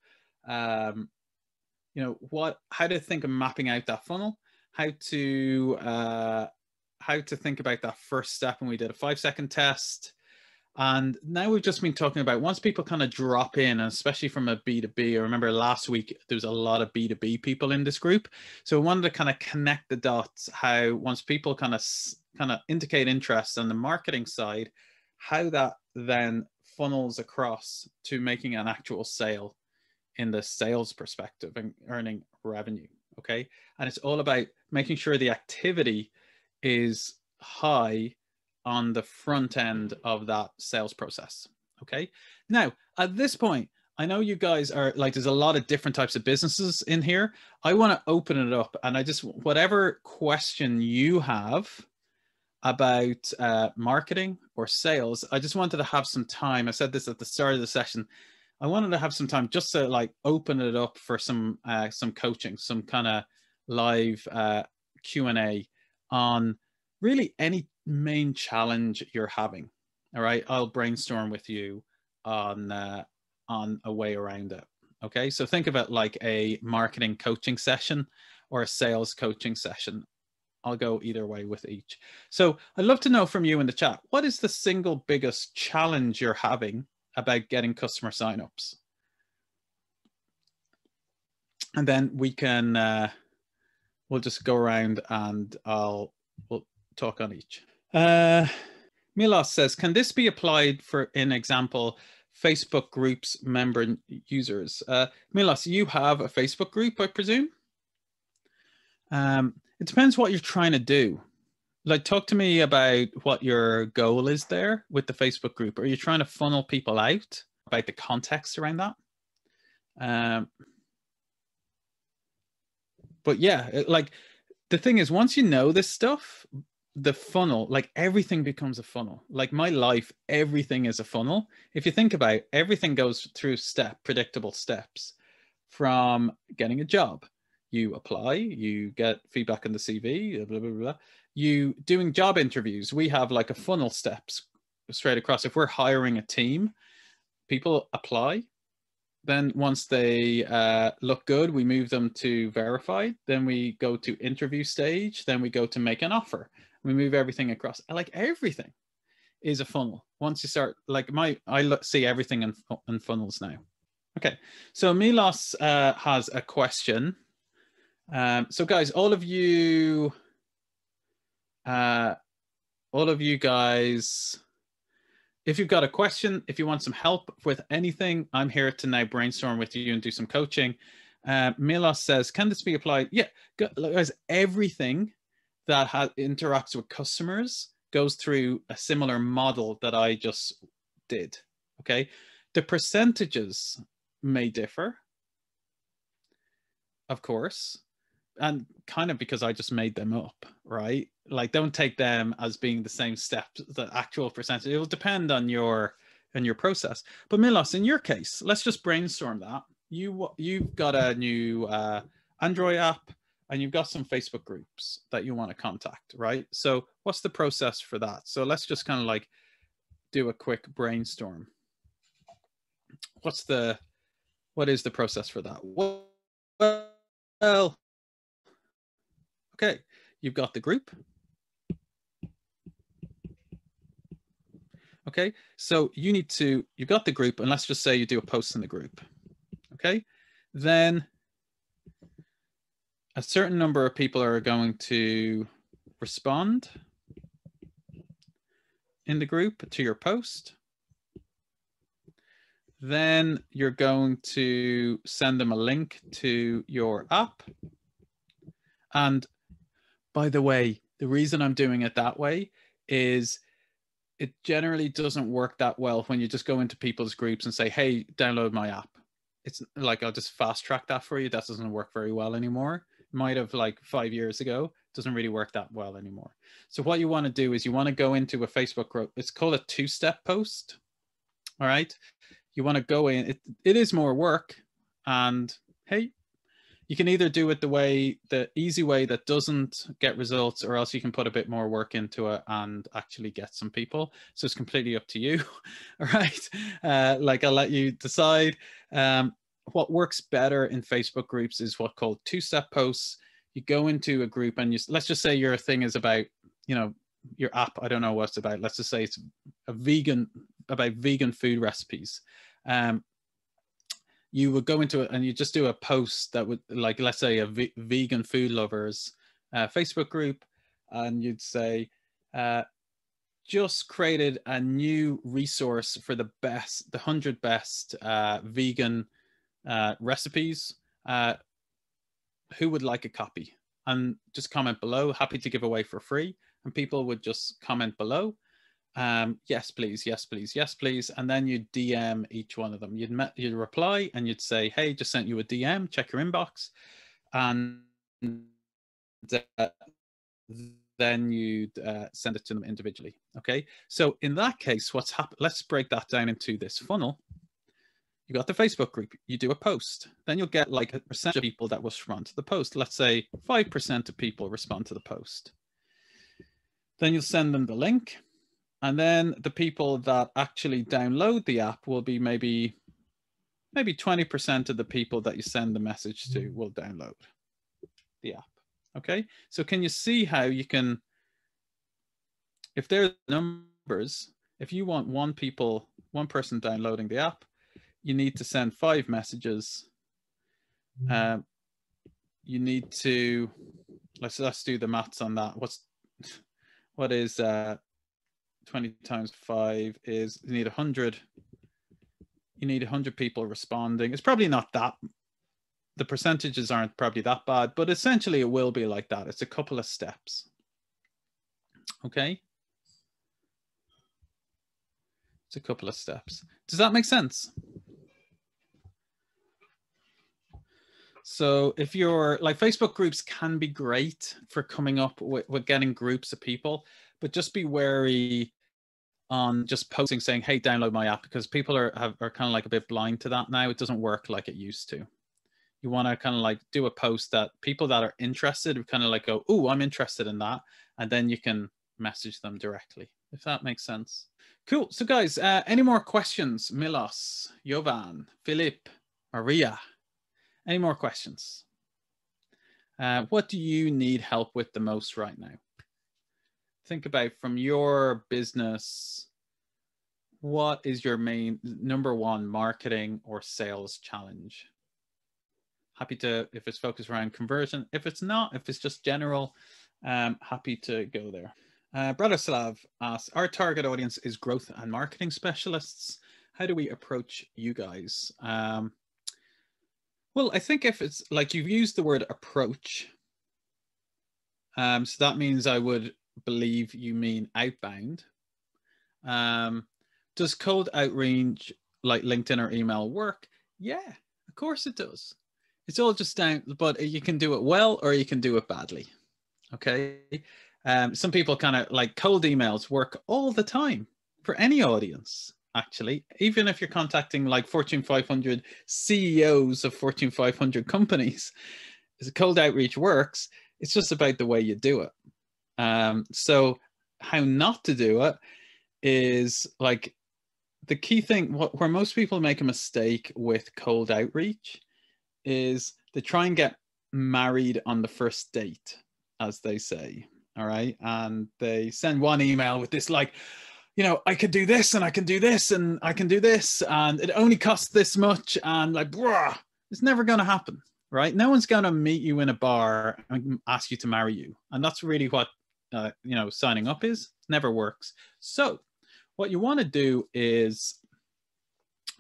you know, how to think of mapping out that funnel, how to think about that first step. And we did a 5-second test. And now we've just been talking about once people kind of drop in, and especially from a B2B, I remember last week, there was a lot of B2B people in this group. So I wanted to kind of connect the dots, how once people kind of indicate interest on the marketing side, how that then funnels across to making an actual sale in the sales perspective and earning revenue. Okay. And it's all about making sure the activity is high on the front end of that sales process. Okay. Now, at this point, I know you guys are like, there's a lot of different types of businesses in here. I want to open it up, and I just, whatever question you have about marketing or sales, I just wanted to have some time. I said this at the start of the session. I wanted to have some time just to like open it up for some coaching, some kind of live Q&A on really any main challenge you're having. All right, I'll brainstorm with you on a way around it. Okay, so think of it like a marketing coaching session or a sales coaching session. I'll go either way with each. So I'd love to know from you in the chat, what is the single biggest challenge you're having about getting customer signups? And then we can, we'll just go around and we'll talk on each. Milos says, can this be applied for, in example, Facebook groups member users? Milos, you have a Facebook group, I presume? It depends what you're trying to do. Like, talk to me about what your goal is there with the Facebook group. Are you trying to funnel people out? About the context around that? But yeah, like the thing is, once you know this stuff, the funnel, like everything becomes a funnel. Like my life, everything is a funnel. If you think about it, everything goes through predictable steps. From getting a job, you apply, you get feedback on the CV, blah, blah, blah. You doing job interviews, we have like a funnel steps straight across. If we're hiring a team, people apply. Then once they look good, we move them to verified. Then we go to interview stage. Then we go to make an offer. We move everything across. Like everything is a funnel. Once you start, like I see everything in funnels now. Okay, so Milos has a question. So guys, all of you guys, if you've got a question, if you want some help with anything, I'm here to now brainstorm with you and do some coaching. Milos says, can this be applied? Yeah, guys, everything that interacts with customers goes through a similar model that I just did, okay? The percentages may differ, of course. and kind of because I just made them up, right? Like, don't take them as being the same steps, the actual percentage. It will depend on your process. But Milos, in your case, let's just brainstorm that. You've got a new Android app, and you've got some Facebook groups that you want to contact, right? So what's the process for that? So let's just kind of like do a quick brainstorm. What is the process for that? Well, okay, you've got the group. Okay, so you've got the group, and let's just say you do a post in the group. Okay, then a certain number of people are going to respond in the group to your post. Then you're going to send them a link to your app. And by the way, the reason I'm doing it that way is it generally doesn't work that well when you just go into people's groups and say, hey, download my app. It's like, I'll just fast track that for you. That doesn't work very well anymore. Might have like 5 years ago. Doesn't really work that well anymore. So what you want to do is you want to go into a Facebook group. It's called a two-step post. All right. You want to go in. It is more work. And hey, you can either do it the easy way that doesn't get results, or else you can put a bit more work into it and actually get some people. So it's completely up to you. All right. Like, I'll let you decide. What works better in Facebook groups is what's called two-step posts. You go into a group and let's just say your thing is about, your app. I don't know what it's about. Let's just say it's about vegan food recipes. You would go into it and you just do a post that would, like, let's say a vegan food lovers Facebook group, and you'd say, just created a new resource for the 100 best vegan recipes. Who would like a copy? And just comment below, happy to give away for free. And people would just comment below, yes, please, yes, please, yes, please. And then you'd DM each one of them. You'd reply and you'd say, hey, just sent you a DM, check your inbox. And then you'd send it to them individually. Okay. So in that case, what's happened, let's break that down into this funnel. You got the Facebook group, you do a post, then you'll get like a percentage of people that will respond to the post. Let's say 5% of people respond to the post. Then you'll send them the link. And then the people that actually download the app will be maybe 20% of the people that you send the message to will download the app. Okay. So can you see how you can, if there's numbers, if you want one person downloading the app, you need to send 5 messages. You need to, let's do the maths on that. What is 20 times 5 is, you need 100. You need 100 people responding. It's probably not that, the percentages aren't probably that bad, but essentially it will be like that. It's a couple of steps. Okay. It's a couple of steps. Does that make sense? So if you're like, Facebook groups can be great for coming up with getting groups of people, but just be wary on just posting saying, hey, download my app, because people are kind of like a bit blind to that now. It doesn't work like it used to. You want to kind of like do a post that people that are interested kind of like go, oh, I'm interested in that. And then you can message them directly, if that makes sense. Cool. So guys, any more questions? Milos, Jovan, Philip, Maria, any more questions? What do you need help with the most right now? Think about, from your business, what is your main number one marketing or sales challenge? Happy to, if it's focused around conversion. If it's not, if it's just general, happy to go there. Bratislav asks, our target audience is growth and marketing specialists. How do we approach you guys? Well, I think if it's like, you've used the word approach, so that means I would believe you mean outbound. Does cold outreach like LinkedIn or email work? Yeah, of course it does. It's all just down, but you can do it well or you can do it badly. Okay. Some people kind of like cold emails work all the time for any audience, actually. Even if you're contacting like Fortune 500 CEOs of Fortune 500 companies, as cold outreach works, it's just about the way you do it. So how not to do it is like the key thing, where most people make a mistake with cold outreach is they try and get married on the first date, as they say. All right. And they send one email with this, like, you know, I could do this and I can do this and I can do this and it only costs this much. And like, bruh, it's never going to happen. Right. No one's going to meet you in a bar and ask you to marry you. And that's really what, you know, signing up is. Never works. So what you want to do is,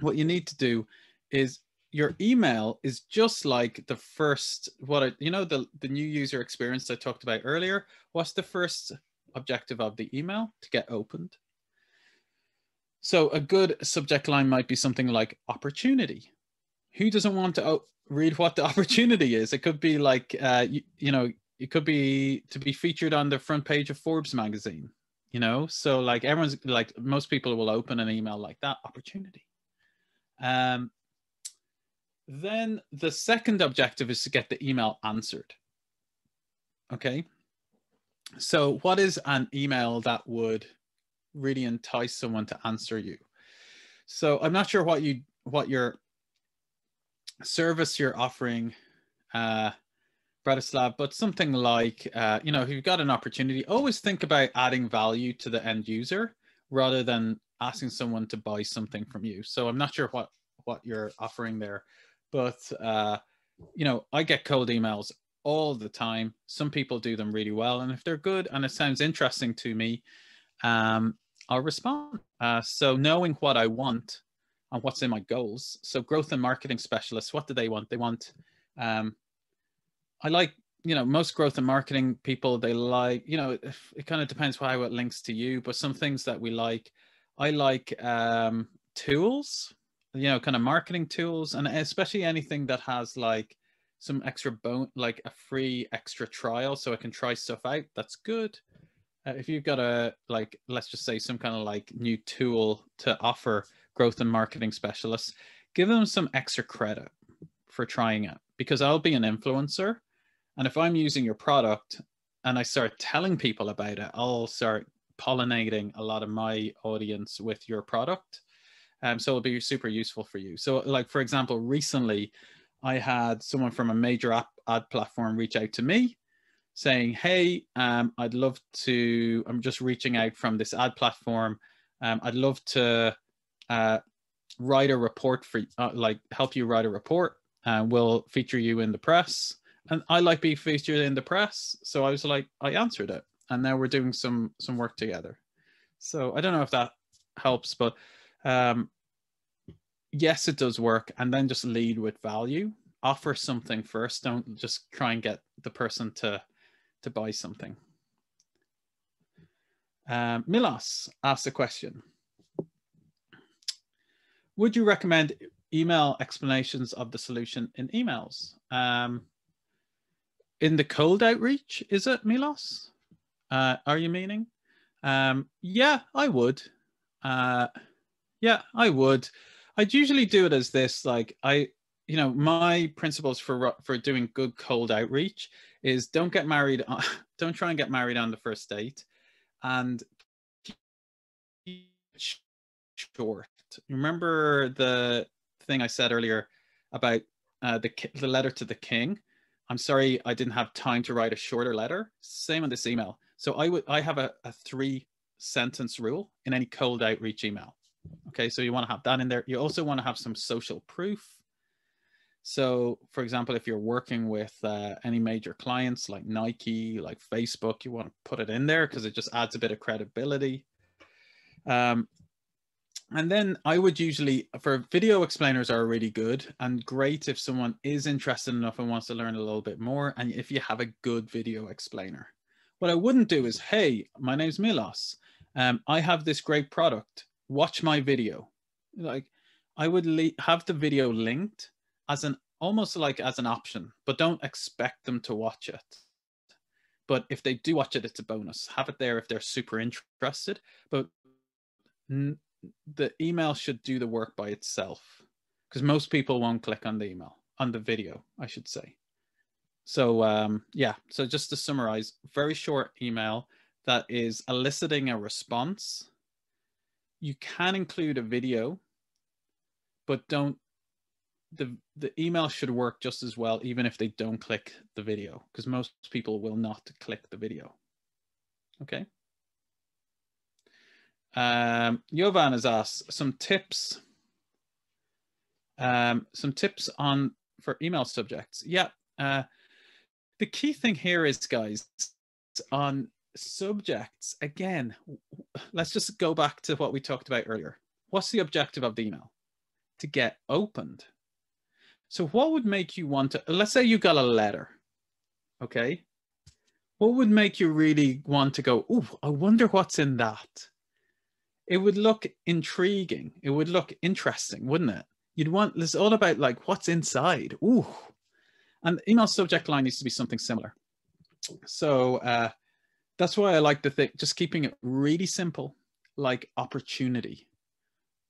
what you need to do is, your email is just like the first, you know, the new user experience I talked about earlier. What's the first objective of the email? To get opened. So a good subject line might be something like opportunity. Who doesn't want to read what the opportunity is? It could be like, you know, it could be to be featured on the front page of Forbes magazine, you know? So like everyone's like, most people will open an email like that, opportunity. Then the second objective is to get the email answered. Okay. So what is an email that would really entice someone to answer you? So I'm not sure what your service you're offering, Bratislav, but something like, you know, if you've got an opportunity, always think about adding value to the end user rather than asking someone to buy something from you. So I'm not sure what you're offering there. But, you know, I get cold emails all the time. Some people do them really well. And if they're good and it sounds interesting to me, I'll respond. So knowing what I want and what's in my goals. So growth and marketing specialists, what do they want? They want, I like, you know, most growth and marketing people, they like, you know, it kind of depends how it links to you, but some things that we like, I like tools, you know, kind of marketing tools, and especially anything that has like some extra like a free extra trial, so I can try stuff out. That's good. If you've got a, like, let's just say some kind of like new tool to offer growth and marketing specialists, give them some extra credit for trying it, because I'll be an influencer. And if I'm using your product and I start telling people about it, I'll start pollinating a lot of my audience with your product. So it'll be super useful for you. So like, for example, recently I had someone from a major ad platform reach out to me saying, hey, I'd love to, I'm just reaching out from this ad platform. I'd love to write a report for, like help you write a report, and we'll feature you in the press. And I like being featured in the press. So I was like, I answered it. And now we're doing some work together. So I don't know if that helps, but yes, it does work. And then just lead with value. Offer something first. Don't just try and get the person to buy something. Milos asked a question. Would you recommend email explanations of the solution in emails? In the cold outreach, is it, Milos? Are you meaning? Yeah, I would. Yeah, I would. I'd usually do it as this, like you know, my principles for doing good cold outreach is don't get married, don't try and get married on the first date, and keep it short. Remember the thing I said earlier about the letter to the king? I'm sorry, I didn't have time to write a shorter letter. Same on this email. So I have a 3-sentence rule in any cold outreach email. Okay, so you want to have that in there. You also want to have some social proof. So, for example, if you're working with any major clients like Nike, like Facebook, you want to put it in there because it just adds a bit of credibility. And then I would usually, for video explainers are really good and great if someone is interested enough and wants to learn a little bit more, and if you have a good video explainer. What I wouldn't do is, hey, my name's Milos. I have this great product. Watch my video. Like, I would have the video linked as an almost like as an option, but don't expect them to watch it. But if they do watch it, it's a bonus. Have it there if they're super interested, but the email should do the work by itself, because most people won't click on the email, on the video, I should say. So yeah, so just to summarize, very short email that is eliciting a response. You can include a video, but don't, the email should work just as well even if they don't click the video, because most people will not click the video. Okay. Jovan has asked some tips on for email subjects. Yeah. The key thing here is, guys, on subjects, again, let's just go back to what we talked about earlier. What's the objective of the email? To get opened. So what would make you want to, let's say you got a letter, okay? What would make you really want to go, ooh, I wonder what's in that? It would look intriguing. It would look interesting, wouldn't it? You'd want, it's all about like what's inside. Ooh. And email subject line needs to be something similar. So that's why I like to think, just keeping it really simple, like opportunity,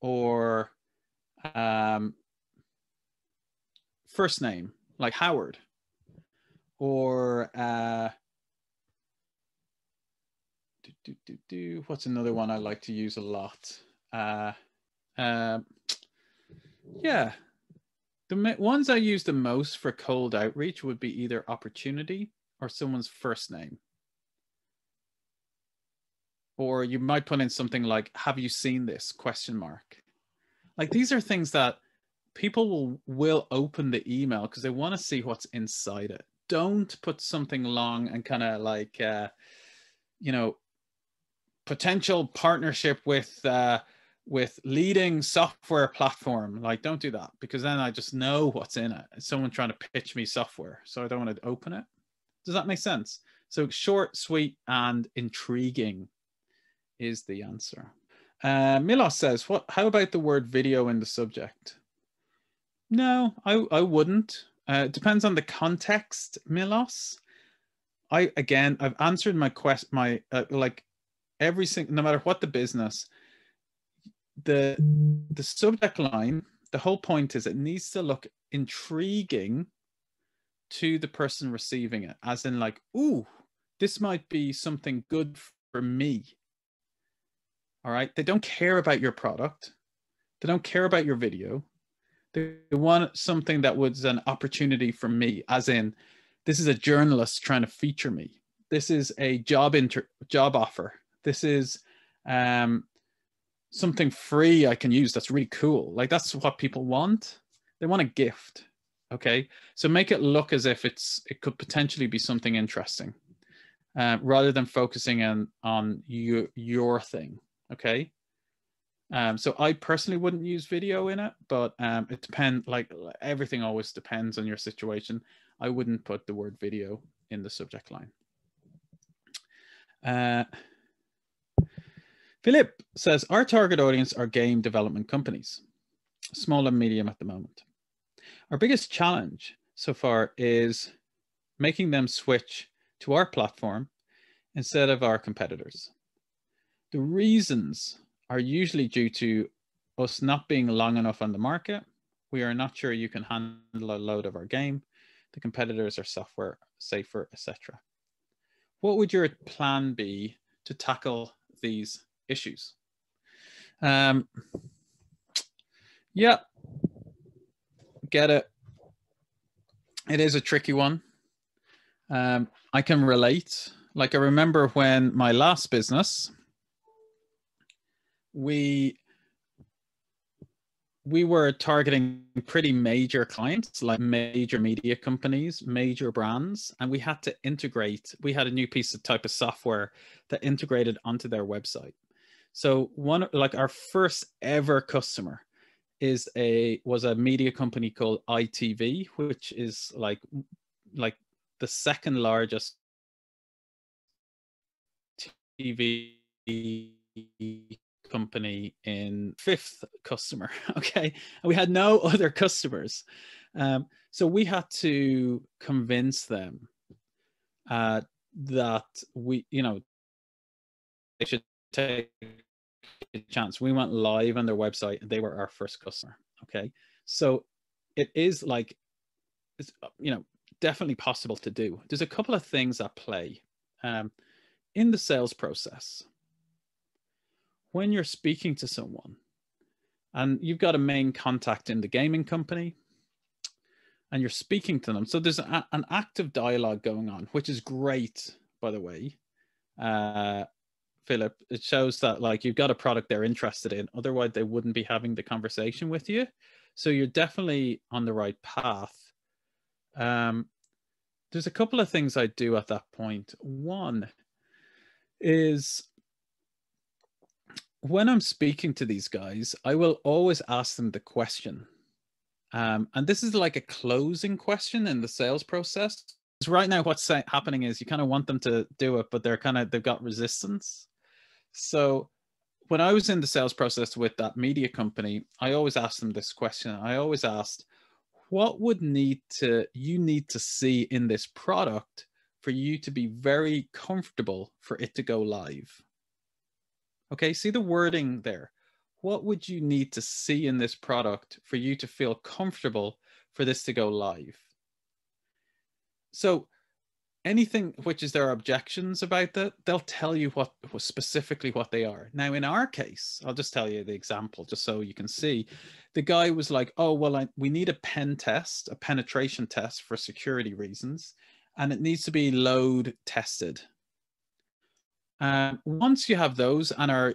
or first name, like Howard, or what's another one I like to use a lot? Yeah. The ones I use the most for cold outreach would be either opportunity or someone's first name. Or you might put in something like, have you seen this? ? Like, these are things that people will open the email because they want to see what's inside it. Don't put something long and kind of like, you know, potential partnership with leading software platform. Like, don't do that, because then I just know what's in it. It's someone trying to pitch me software, so I don't want to open it. Does that make sense? So short, sweet, and intriguing is the answer. Milos says, how about the word video in the subject? No, I wouldn't. It depends on the context, Milos. I've answered my question, like every single, no matter what the business, the subject line, the whole point is it needs to look intriguing to the person receiving it, as in like, ooh, this might be something good for me. All right. They don't care about your product. They don't care about your video. They want something that was an opportunity for me, as in, this is a journalist trying to feature me. This is a job offer. This is something free I can use that's really cool. Like, that's what people want. They want a gift. Okay. So make it look as if it could potentially be something interesting, rather than focusing on your thing. Okay. So I personally wouldn't use video in it, but it depends. Like, everything always depends on your situation. I wouldn't put the word video in the subject line. Philip says, our target audience are game development companies, small and medium at the moment. Our biggest challenge so far is making them switch to our platform instead of our competitors. The reasons are usually due to us not being long enough on the market. We are not sure you can handle a load of our game. The competitors are software safer, etc. What would your plan be to tackle these issues? Yeah, get it. It is a tricky one. I can relate. Like, I remember when my last business, we were targeting pretty major clients, like major media companies, major brands, and we had to integrate. We had a new type of software that integrated onto their website. So our first ever customer was a media company called ITV, which is like the second largest TV company in fifth customer. Okay. And we had no other customers. So we had to convince them that we, they should take a chance. We went live on their website and they were our first customer. Okay. So it is like, it's, definitely possible to do. There's a couple of things at play in the sales process. When you're speaking to someone and you've got a main contact in the gaming company and you're speaking to them, so there's an active dialogue going on, which is great, by the way. Philip, it shows that like you've got a product they're interested in, otherwise they wouldn't be having the conversation with you. So you're definitely on the right path. There's a couple of things I do at that point. One is when I'm speaking to these guys, I will always ask them the question. And this is like a closing question in the sales process. Right now, what's happening is you kind of want them to do it, but they've got resistance. So when I was in the sales process with that media company, I always asked them this question. I always asked, what would you need to see in this product for you to be very comfortable for it to go live? Okay, see the wording there. What would you need to see in this product for you to feel comfortable for this to go live? So anything which is their objections about that, they'll tell you specifically what they are. Now, in our case, I'll just tell you the example just so you can see. The guy was like, oh, well, we need a pen test, a penetration test for security reasons, and it needs to be load tested. Once you have those and our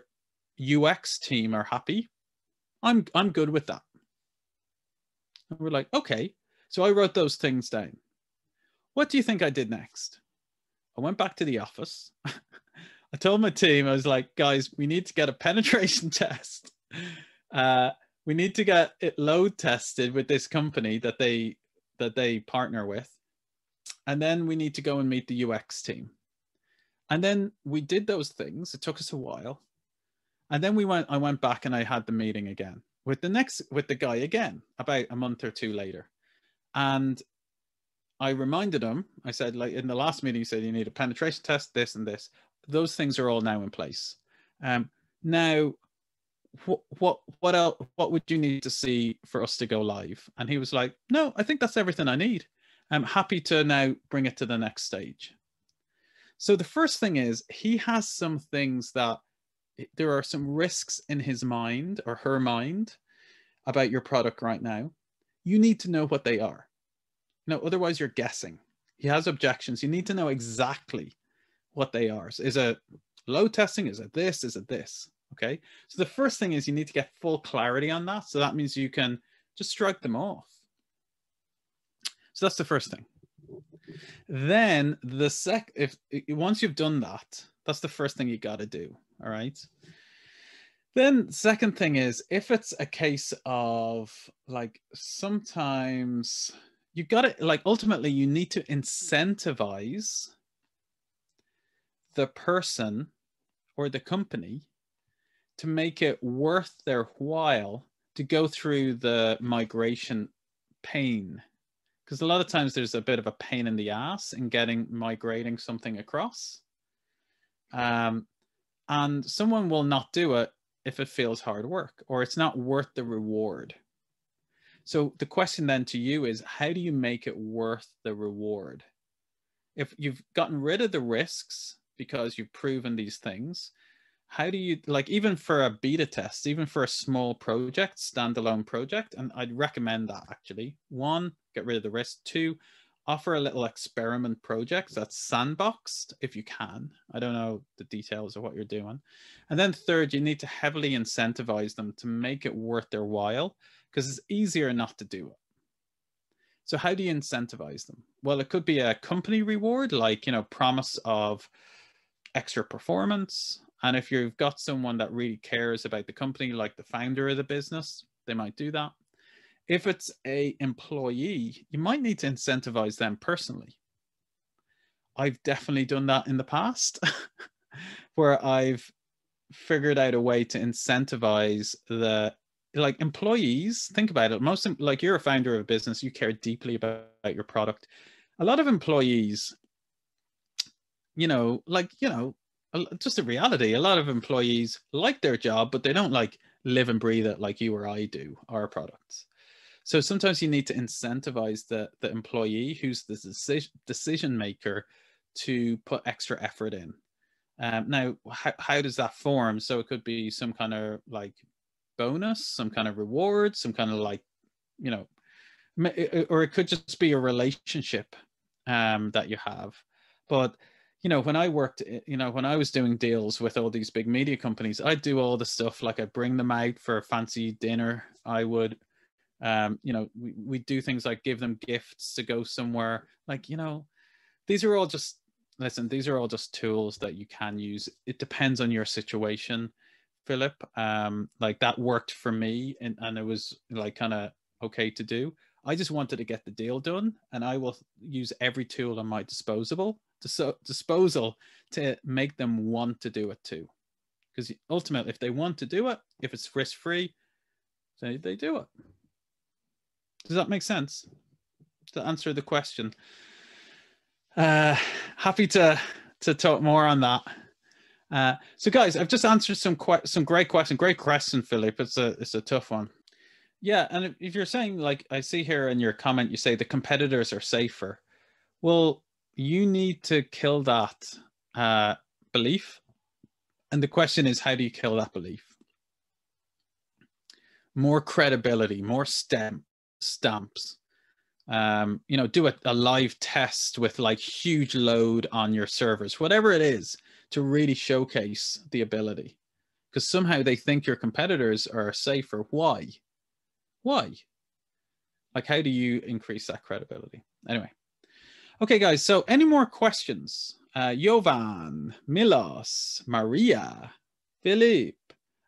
UX team are happy, I'm good with that. And we're like, okay. So I wrote those things down. What do you think I did next? I went back to the office. I told my team, I was like, guys, we need to get a penetration test. We need to get it load tested with this company that they partner with. And then we need to go and meet the UX team. And then we did those things. It took us a while. And then I went back and I had the meeting again with the guy again, about a month or two later. And I reminded him, I said, like in the last meeting, you said you need a penetration test, this and this. Those things are all now in place. Now, what else? What would you need to see for us to go live? And he was like, no, I think that's everything I need. I'm happy to now bring it to the next stage. So the first thing is he has some things that there are some risks in his mind or her mind about your product right now. You need to know what they are. No, otherwise you're guessing. He has objections. You need to know exactly what they are. So is it load testing? Is it this? Is it this? Okay. So the first thing is you need to get full clarity on that. So that means you can just strike them off. So that's the first thing. Then once you've done that, that's the first thing you got to do. All right. Then second thing is if it's a case of like sometimes you've got to like ultimately you need to incentivize the person or the company to make it worth their while to go through the migration pain. Because a lot of times there's a bit of a pain in the ass in migrating something across. And someone will not do it if it feels hard work or it's not worth the reward. So the question then to you is, how do you make it worth the reward? If you've gotten rid of the risks because you've proven these things, how do you, like even for a beta test, even for a small project, standalone project, and I'd recommend that actually. 1, get rid of the risk. 2, offer a little experiment project that's sandboxed if you can. I don't know the details of what you're doing. And then 3rd, you need to heavily incentivize them to make it worth their while because it's easier not to do it. So how do you incentivize them? Well, it could be a company reward, like, promise of extra performance. And if you've got someone that really cares about the company, like the founder of the business, they might do that. If it's an employee, you might need to incentivize them personally. I've definitely done that in the past where I've figured out a way to incentivize the like employees, think about it. Like you're a founder of a business, you care deeply about your product. A lot of employees, just a reality. A lot of employees like their job, but they don't like live and breathe it like you or I do our products. So sometimes you need to incentivize the employee who's the decision maker to put extra effort in. Now, how does that form? So it could be some kind of like bonus, some kind of reward, some kind of like, or it could just be a relationship that you have. But when I worked, when I was doing deals with all these big media companies, I'd do all the stuff, like I'd bring them out for a fancy dinner. I would, we do things like give them gifts to go somewhere. Like, these are all just, listen, these are all just tools that you can use. It depends on your situation, Philip. Like that worked for me, and it was like kind of okay to do. I just wanted to get the deal done, and I will use every tool on my disposal to make them want to do it too. Because ultimately, if they want to do it, if it's risk-free, they do it. Does that make sense? To answer the question. Happy to talk more on that. So guys, I've just answered some great questions. Great question, Philip. It's a tough one. Yeah, and if you're saying, like I see here in your comment, you say the competitors are safer. Well, you need to kill that belief. And the question is, how do you kill that belief? More credibility, more stamps. Do a live test with like huge load on your servers, whatever it is, to really showcase the ability. Because somehow they think your competitors are safer. Why? Like, how do you increase that credibility? Anyway. Okay, guys, so any more questions? Jovan, Milos, Maria, Philippe,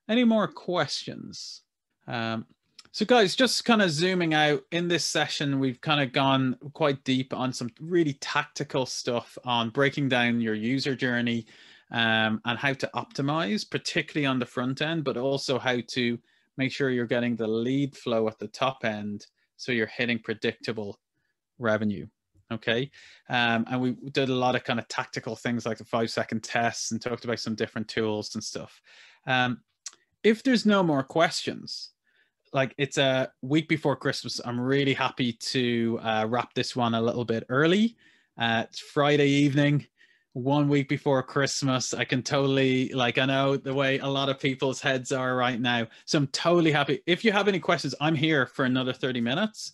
any more questions? So guys, just kind of zooming out, in this session, we've kind of gone quite deep on some really tactical stuff on breaking down your user journey and how to optimize, particularly on the front end, but also how to make sure you're getting the lead flow at the top end so you're hitting predictable revenue. Okay. And we did a lot of kind of tactical things like the 5-second tests and talked about some different tools and stuff. If there's no more questions, like it's a week before Christmas, I'm really happy to wrap this one a little bit early. It's Friday evening, 1 week before Christmas. I can totally, like, I know the way a lot of people's heads are right now. So I'm totally happy. If you have any questions, I'm here for another 30 minutes.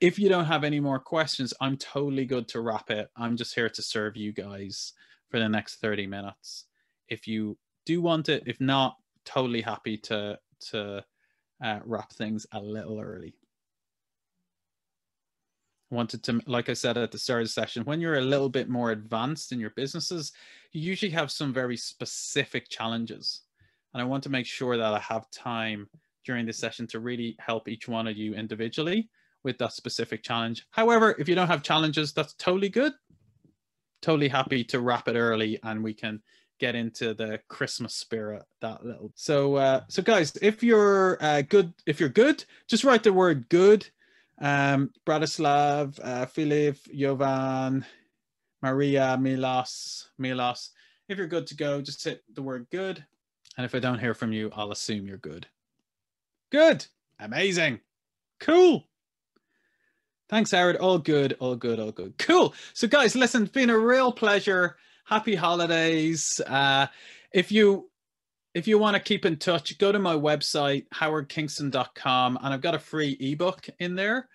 If you don't have any more questions, I'm totally good to wrap it. I'm just here to serve you guys for the next 30 minutes. If you do want it, if not, totally happy to wrap things a little early. Wanted to, like I said at the start of the session, when you're a little bit more advanced in your businesses, you usually have some very specific challenges. And I want to make sure that I have time during this session to really help each one of you individually with that specific challenge. However, if you don't have challenges, that's totally good. Totally happy to wrap it early and we can get into the Christmas spirit that little. So guys, if you're good, just write the word good. Bratislav, Filip, Jovan, Maria, Milos. If you're good to go, just hit the word good. And if I don't hear from you, I'll assume you're good. Good. Amazing. Cool. Thanks, Howard. All good. Cool. So guys, listen, it's been a real pleasure. Happy holidays. If you want to keep in touch, go to my website, howardkingston.com, and I've got a free ebook in there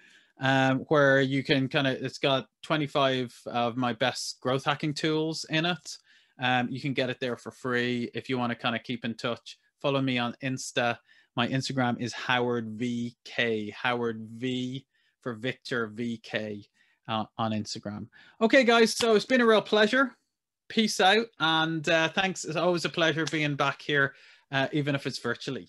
where you can it's got 25 of my best growth hacking tools in it. You can get it there for free. If you want to kind of keep in touch, follow me on Insta. My Instagram is HowardVK, Howard V for Victor VK on Instagram. Okay, guys, so it's been a real pleasure. Peace out, and thanks. It's always a pleasure being back here, even if it's virtually.